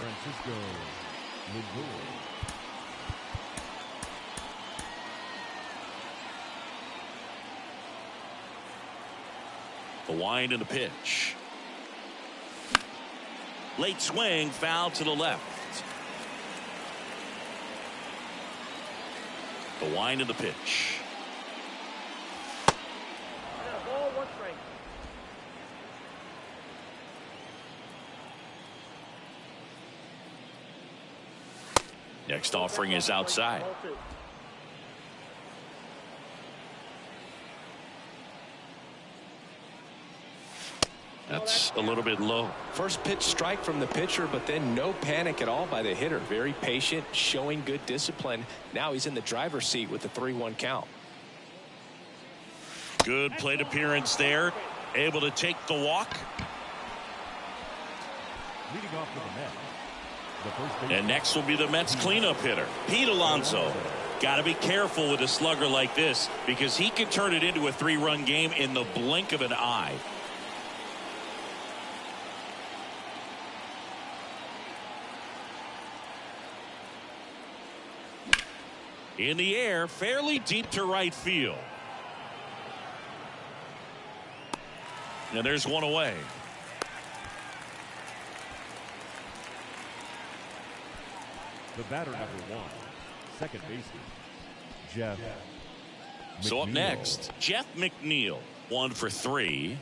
The wind and the pitch. Late swing, foul to the left. The wind and the pitch. Ball, 1 strike. Next offering is outside. Ball 2. That's a little bit low. First pitch strike from the pitcher, but then no panic at all by the hitter. Very patient, showing good discipline. Now he's in the driver's seat with the 3-1 count. Good plate appearance there. Able to take the walk. Leading off for the Mets. The first base And next will be the Mets cleanup hitter, Pete Alonso. Got to be careful with a slugger like this because he can turn it into a 3-run game in the blink of an eye. In the air, fairly deep to right field. And there's 1 away. The batter number 1, second baseman, Jeff McNeil. So up next, Jeff McNeil, 1 for 3.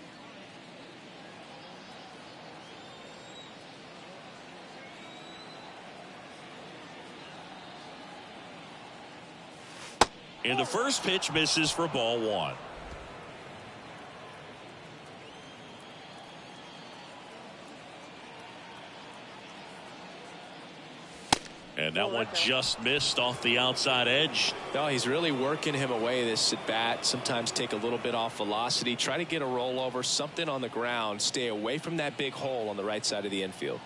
And the first pitch misses for ball 1. And that one just missed off the outside edge. No, he's really working him away, this at bat. Sometimes take a little bit off velocity. Try to get a rollover, something on the ground. Stay away from that big hole on the right side of the infield.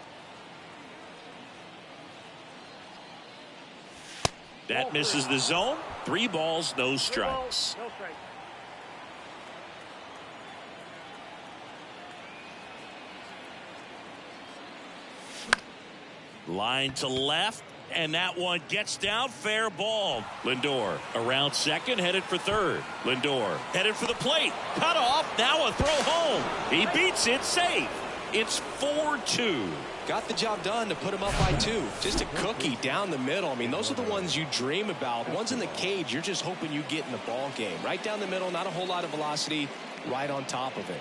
That misses the zone. 3 balls, no strikes. No strikes. Line to left, and that one gets down, fair ball. Lindor around second, headed for third. Lindor headed for the plate, cut off, now a throw home. He beats it, safe. It's 4-2. Got the job done to put him up by 2. Just a cookie down the middle. I mean, those are the ones you dream about. Ones in the cage, you're just hoping you get in the ball game. Right down the middle, not a whole lot of velocity, right on top of it.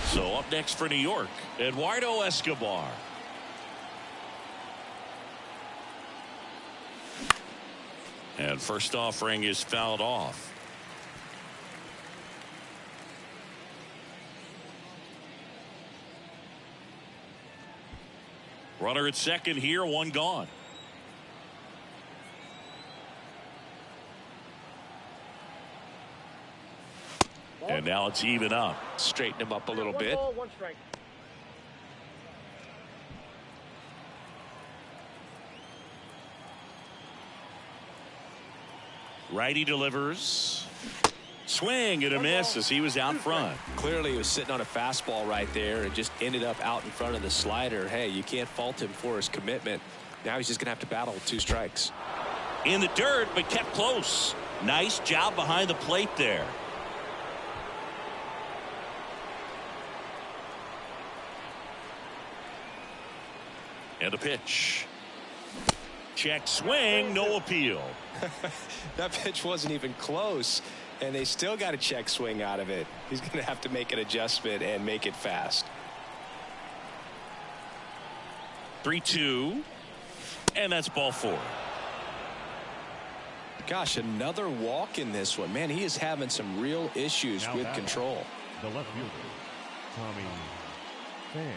So up next for New York, Eduardo Escobar. And first offering is fouled off. Runner at second here, 1 gone. And now it's even up. Straighten him up a little 1 bit. ball, 1 strike. Righty delivers. Swing and a miss as he was out front. Clearly he was sitting on a fastball right there and just ended up out in front of the slider. Hey, you can't fault him for his commitment. Now he's just going to have to battle with 2 strikes. In the dirt, but kept close. Nice job behind the plate there. And a pitch. Check swing, no appeal. That pitch wasn't even close, and they still got a check swing out of it. He's going to have to make an adjustment and make it fast. 3-2, and that's ball 4. Gosh, another walk in this one. Man, he is having some real issues Now with back. control. The left fielder, Tommy Fan.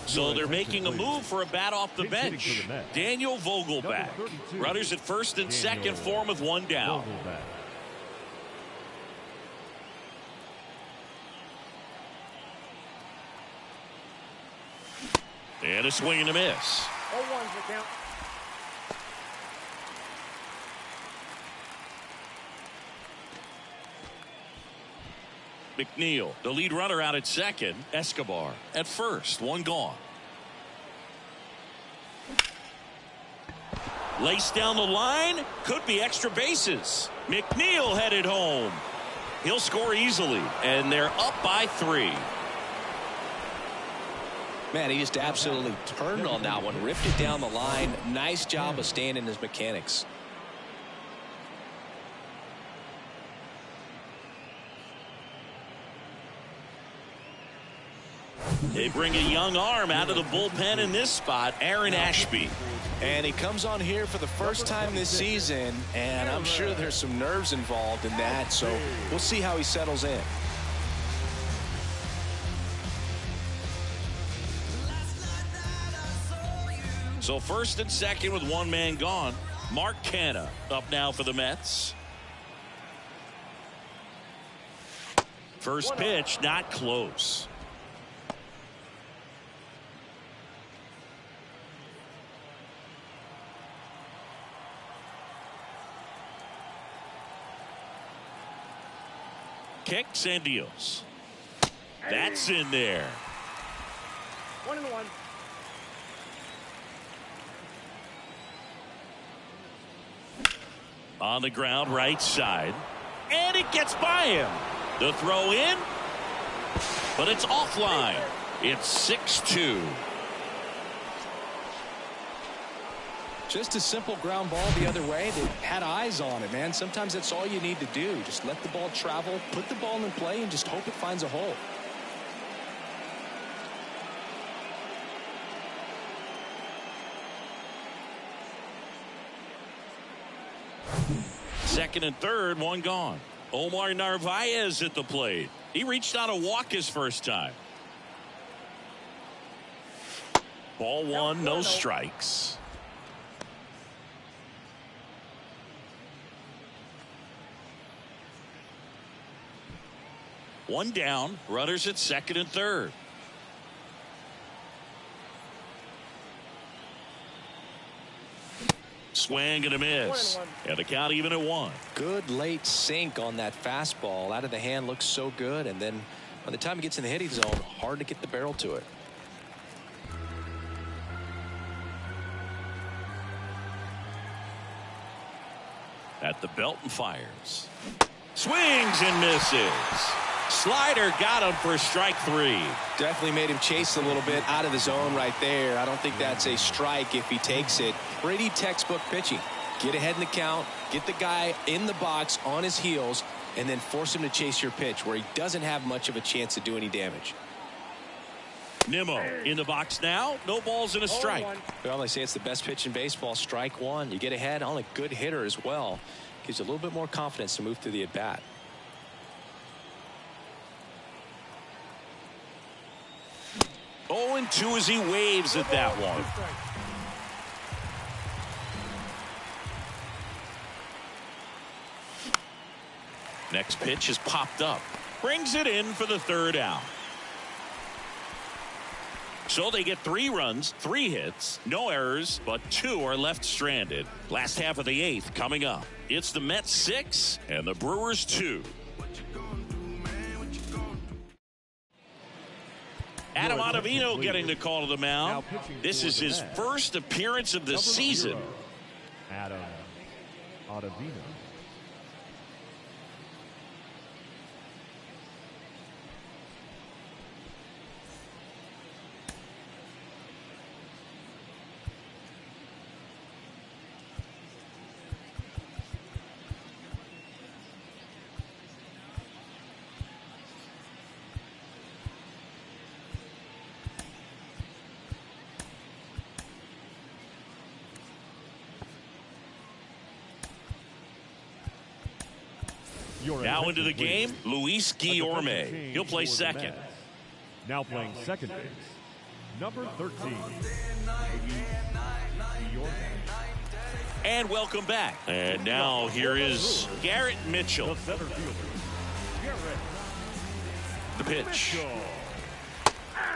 So they're making a move for a bat off the bench. Daniel Vogelback. Runners at first and second for him with one down. And a swing and a miss. 0-1's the count. McNeil, the lead runner out at second. Escobar at first, one gone. Laced down the line, could be extra bases. McNeil headed home. He'll score easily, and they're up by 3. Man, he just absolutely turned on that one, ripped it down the line. Nice job of staying in his mechanics. They bring a young arm out of the bullpen in this spot, Aaron Ashby. And he comes on here for the first time this season, and I'm sure there's some nerves involved in that, so we'll see how he settles in. So first and second with one man gone. Mark Canha up now for the Mets. First pitch, not close. Kicks and deals. That's in there. 1-1. On the ground, right side. And it gets by him. The throw in. But it's offline. It's 6-2. Just a simple ground ball the other way. They had eyes on it, man. Sometimes that's all you need to do. Just let the ball travel, put the ball in play, and just hope it finds a hole. Second and third, one gone. Omar Narvaez at the plate. He reached on a walk his first time. Ball one, no strikes. One down, runners at second and third. Swing and a miss. And the count even at 1. Good late sink on that fastball. Out of the hand looks so good, and then by the time it gets in the hitting zone, hard to get the barrel to it. At the belt and fires. Swings and misses. Slider got him for strike 3. Definitely made him chase a little bit out of the zone right there. I don't think that's a strike if he takes it. Pretty textbook pitching. Get ahead in the count, get the guy in the box on his heels, and then force him to chase your pitch where he doesn't have much of a chance to do any damage. Nimmo in the box now. No balls and a strike. Well, they say it's the best pitch in baseball. Strike one. You get ahead on a good hitter as well. Gives you a little bit more confidence to move through the at-bat. Oh, and 2 as he waves at that one. Next pitch is popped up. Brings it in for the third out. So they get 3 runs, 3 hits, no errors, but 2 are left stranded. Last half of the 8th coming up. It's the Mets 6 and the Brewers 2. Adam Ottavino getting the call to the mound. This is his first appearance of the season. Adam Ottavino. Now into the game, Luis Guillorme. He'll play second. Now playing second base, number 13. And welcome back. And now here is Garrett Mitchell. The center fielder, Garrett. The pitch.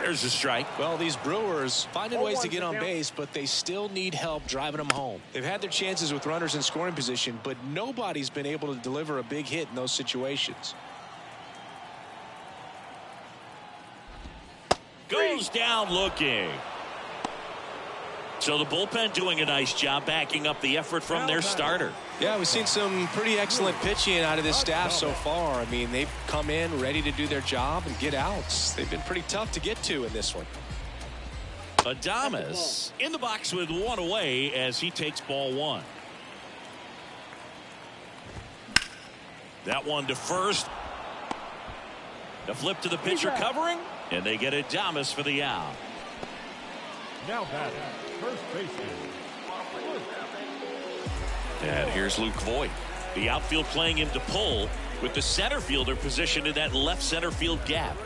There's a strike. Well, these Brewers finding ways to get on base, but they still need help driving them home. They've had their chances with runners in scoring position, but nobody's been able to deliver a big hit in those situations. Goes down looking. So the bullpen doing a nice job backing up the effort from their starter. Yeah, we've seen some pretty excellent pitching out of this staff so far. I mean, they've come in ready to do their job and get outs. They've been pretty tough to get to in this one. Adames in the box with one away as he takes ball one. That one to first. The flip to the pitcher covering, and they get Adames for the out. Now batting, first baseman. And here's Luke Voigt. The outfield playing him to pull with the center fielder positioned in that left center field gap.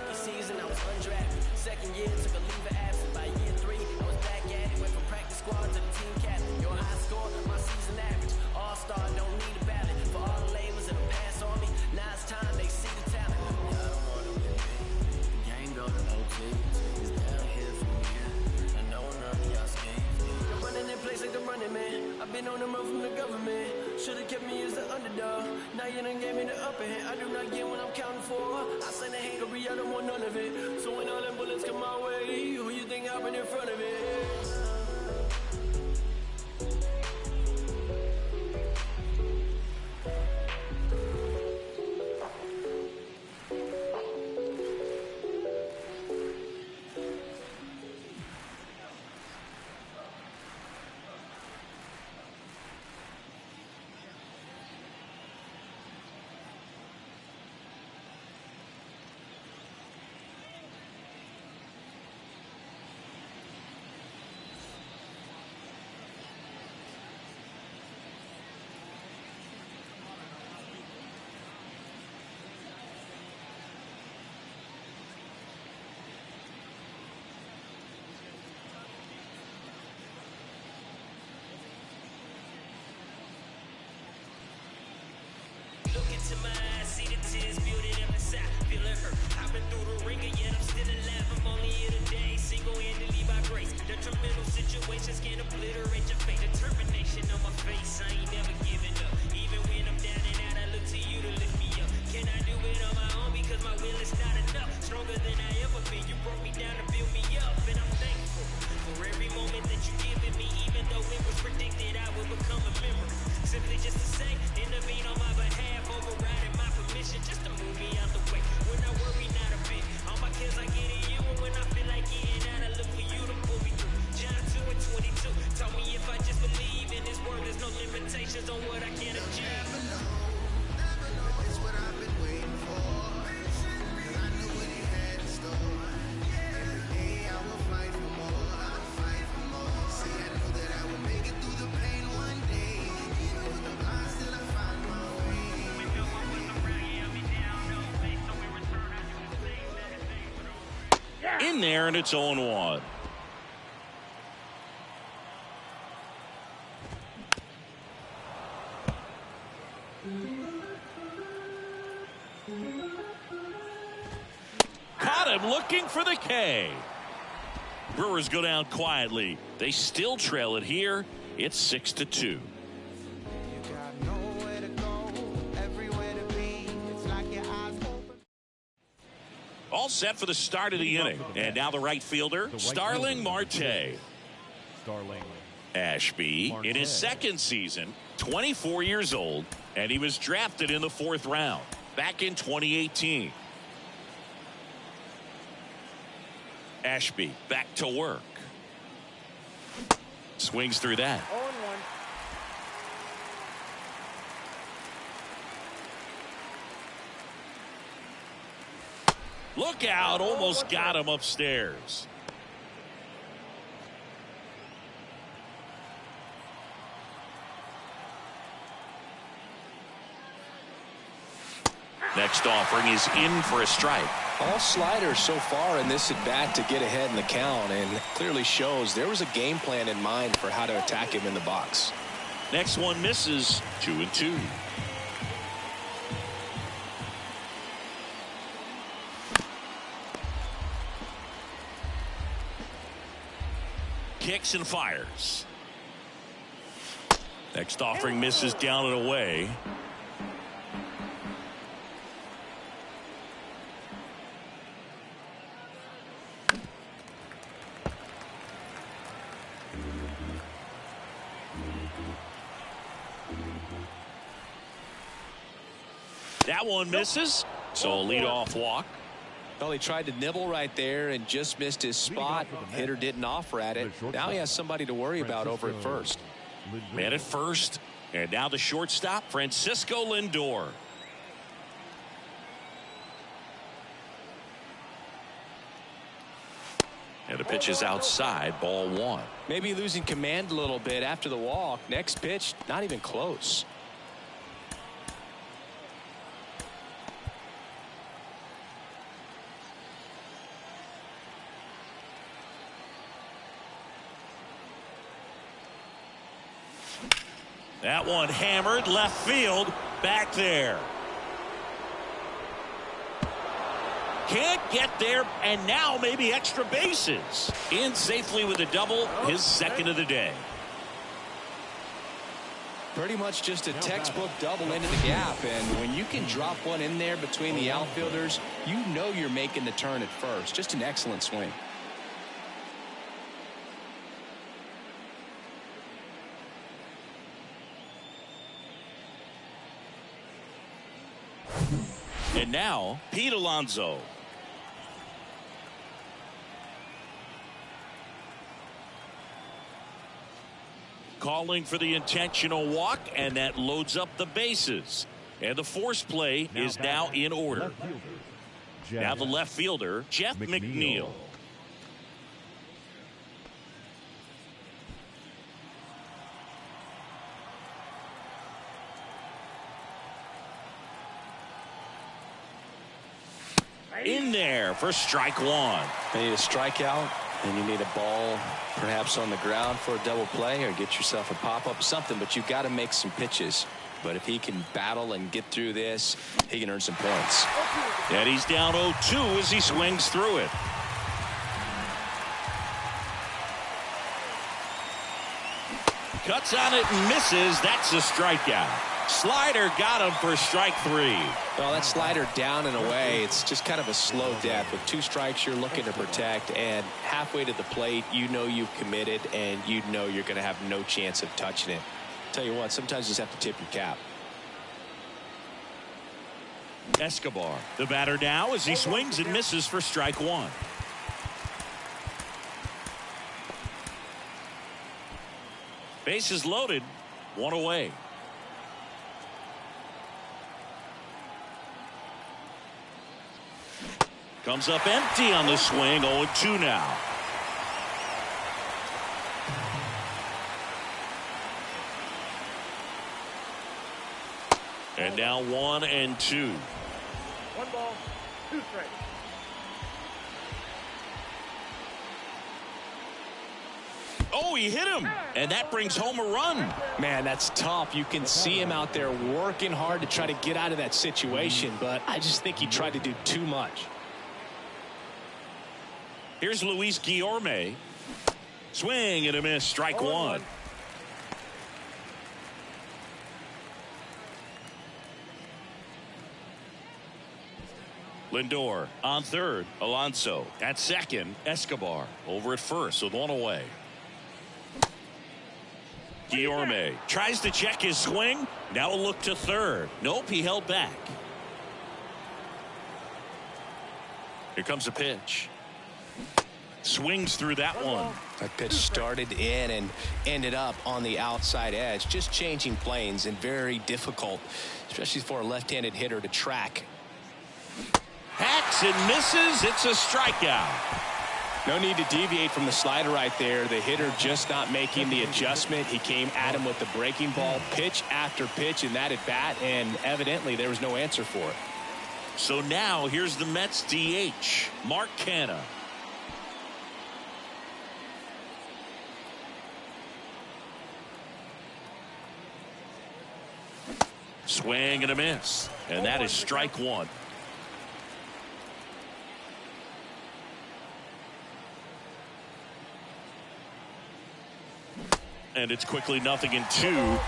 On the run from the government, should have kept me as the underdog. Now you done gave me the upper hand. I do not get what I'm counting for. I say the hatery, I don't want none of it. So when all them bullets come my way, who you think hopping in front of it? Look into my eyes, see the tears building up inside, feeling hurt. I've been through the ringer, yet I'm still alive. I'm only here today, single-handedly by grace. Detrimental situations can't obliterate your fate. Determination on my face, I ain't never giving up. Even when I'm down and out, I look to you to lift me up. Can I do it on my own? Because my will is not enough. Stronger than I ever been. You broke me down to build me up, and I'm thankful for every moment that you given me. Even though it was predicted, I will become a memory. Simply just to say, intervene on my behalf, overriding my permission, just to move me out the way. When I worry, not a bit. All my cares I get in you, and when I feel like getting out, I look for you to pull me through. John 2 and 22 taught me if I just believe in His word, there's no limitations on what I can achieve. Never know, it's what I've been waiting for. 'Cause I knew what He had in store. Every day I will fight for more. I'll fight for more. See, I knew that I would make it through the pain one day. Even with the blind, still I find my way. In there, and it's 0-1. Caught him looking for the K. Brewers go down quietly. They still trail it here. It's 6-2. You got nowhere to go, everywhere to be. It's like your eyes open. All set for the start of the inning. And now the right fielder, Starling Marte. Starling. Ashby in his second season, 24 years old, and he was drafted in the 4th round back in 2018. Ashby back to work. Swings through that. 0-1. Look out, almost got him upstairs. Next offering is in for a strike. All sliders so far in this at bat to get ahead in the count, and clearly shows there was a game plan in mind for how to attack him in the box. Next one misses. 2-2. Kicks and fires. Next offering misses down and away. That one misses. So a leadoff walk. Well, he tried to nibble right there and just missed his spot. Hitter didn't offer at it. Now he has somebody to worry about over at first. Man at first. And now the shortstop, Francisco Lindor. And the pitch is outside, ball 1. Maybe losing command a little bit after the walk. Next pitch, not even close. That one hammered left field, back there. Can't get there, and now maybe extra bases. In safely with a double, his second of the day. Pretty much just a textbook double into the gap, and when you can drop one in there between the outfielders, you know you're making the turn at first. Just an excellent swing. And now, Pete Alonso. Calling for the intentional walk, and that loads up the bases. And the force play is now in order. Now the left fielder, Jeff McNeil. In there for strike 1. You need a strikeout, and you need a ball perhaps on the ground for a double play, or get yourself a pop-up, something, but you've got to make some pitches. But if he can battle and get through this, he can earn some points. And he's down 0-2 as he swings through it. Cuts on it and misses. That's a strikeout. Slider got him for strike 3. Well, that slider down and away, it's just kind of a slow death. With 2 strikes, you're looking to protect, and halfway to the plate, you know you've committed, and you know you're going to have no chance of touching it. Tell you what, sometimes you just have to tip your cap. Escobar, the batter now as he swings and misses for strike 1. Bases loaded, 1 away. Comes up empty on the swing, 0-2 now. And now 1-2. 1 ball, 2 strikes. Oh, he hit him, and that brings home a run. Man, that's tough. You can see him out there working hard to try to get out of that situation, but I just think he tried to do too much. Here's Luis Guillorme. Swing and a miss, strike 1. Lindor on third. Alonso at second. Escobar over at first with 1 away. Guillorme tries to check his swing. Now a look to third. Nope, he held back. Here comes a pitch. Swings through that one. That pitch started in and ended up on the outside edge. Just changing planes, and very difficult, especially for a left-handed hitter, to track. Hacks and misses. It's a strikeout. No need to deviate from the slider right there. The hitter just not making the adjustment. He came at him with the breaking ball, pitch after pitch in that at bat, and evidently there was no answer for it. So now here's the Mets DH, Mark Canha. Swing and a miss. And that is strike one. And it's quickly 0-2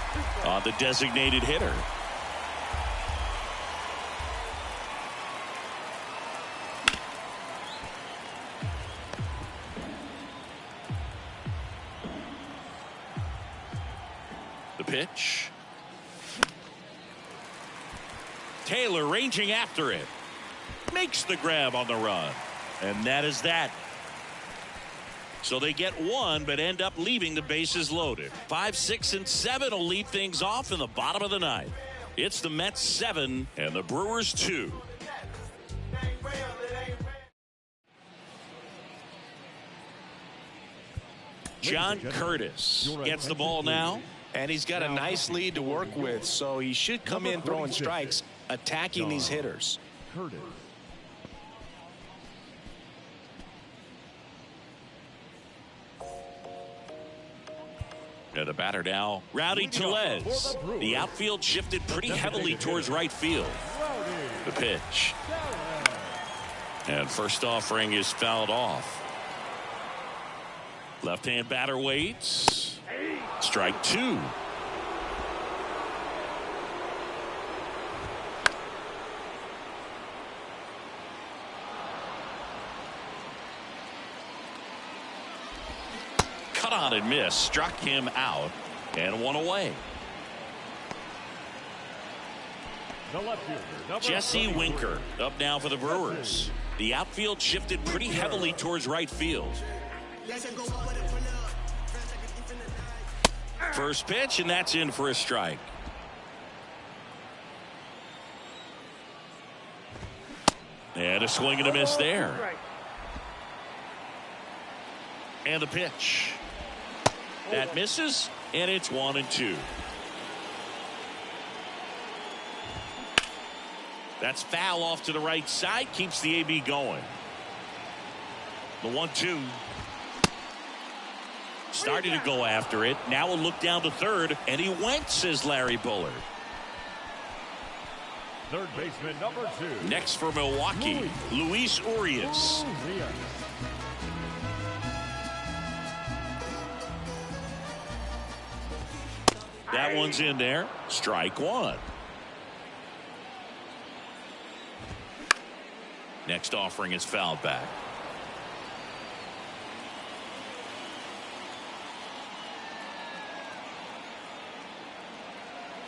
on the designated hitter. The pitch. Taylor ranging after it. Makes the grab on the run. And that is that. So they get one, but end up leaving the bases loaded. 5, 6, and 7 will lead things off in the bottom of the ninth. It's the Mets 7 and the Brewers 2. John Curtis gets the ball now. And he's got a nice lead to work with, so he should come in throwing strikes, attacking these hitters. Curtis. And the batter now, Rowdy Tellez. The outfield shifted pretty heavily towards right field. The pitch. And first offering is fouled off. Left-hand batter waits. Strike two. Cut on and miss. Struck him out. And one away. Jesse Winker up now for the Brewers. The outfield shifted pretty heavily towards right field. First pitch, and that's in for a strike. And a swing and a miss there. And the pitch. That misses, and it's 1-2. That's foul off to the right side, keeps the AB going. The 1-2. Started to go after it. Now we'll look down to third, and he went, says Larry Bullard. Third baseman number 2. Next for Milwaukee, Luis Urias. That one's in there. Strike one. Next offering is fouled back.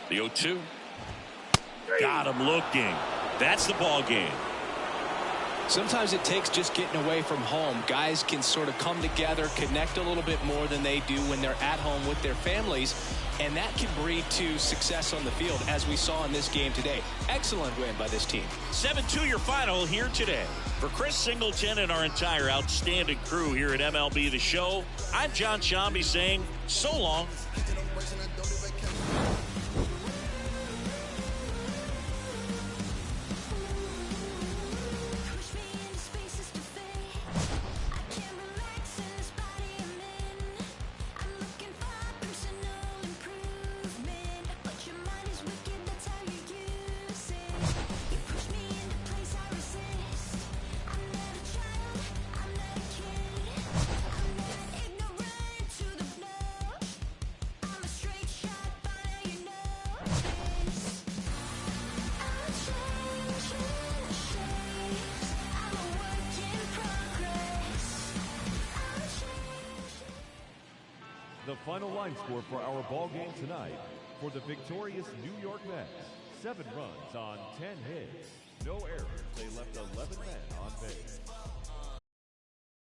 The 0-2. Got him looking. That's the ball game. Sometimes it takes just getting away from home. Guys can sort of come together, connect a little bit more than they do when they're at home with their families, and that can breed to success on the field, as we saw in this game today. Excellent win by this team. 7-2 your final here today. For Chris Singleton and our entire outstanding crew here at MLB The Show, I'm John Shambi saying so long. The final line score for our ball game tonight: for the victorious New York Mets, 7 runs on 10 hits, no errors. They left 11 men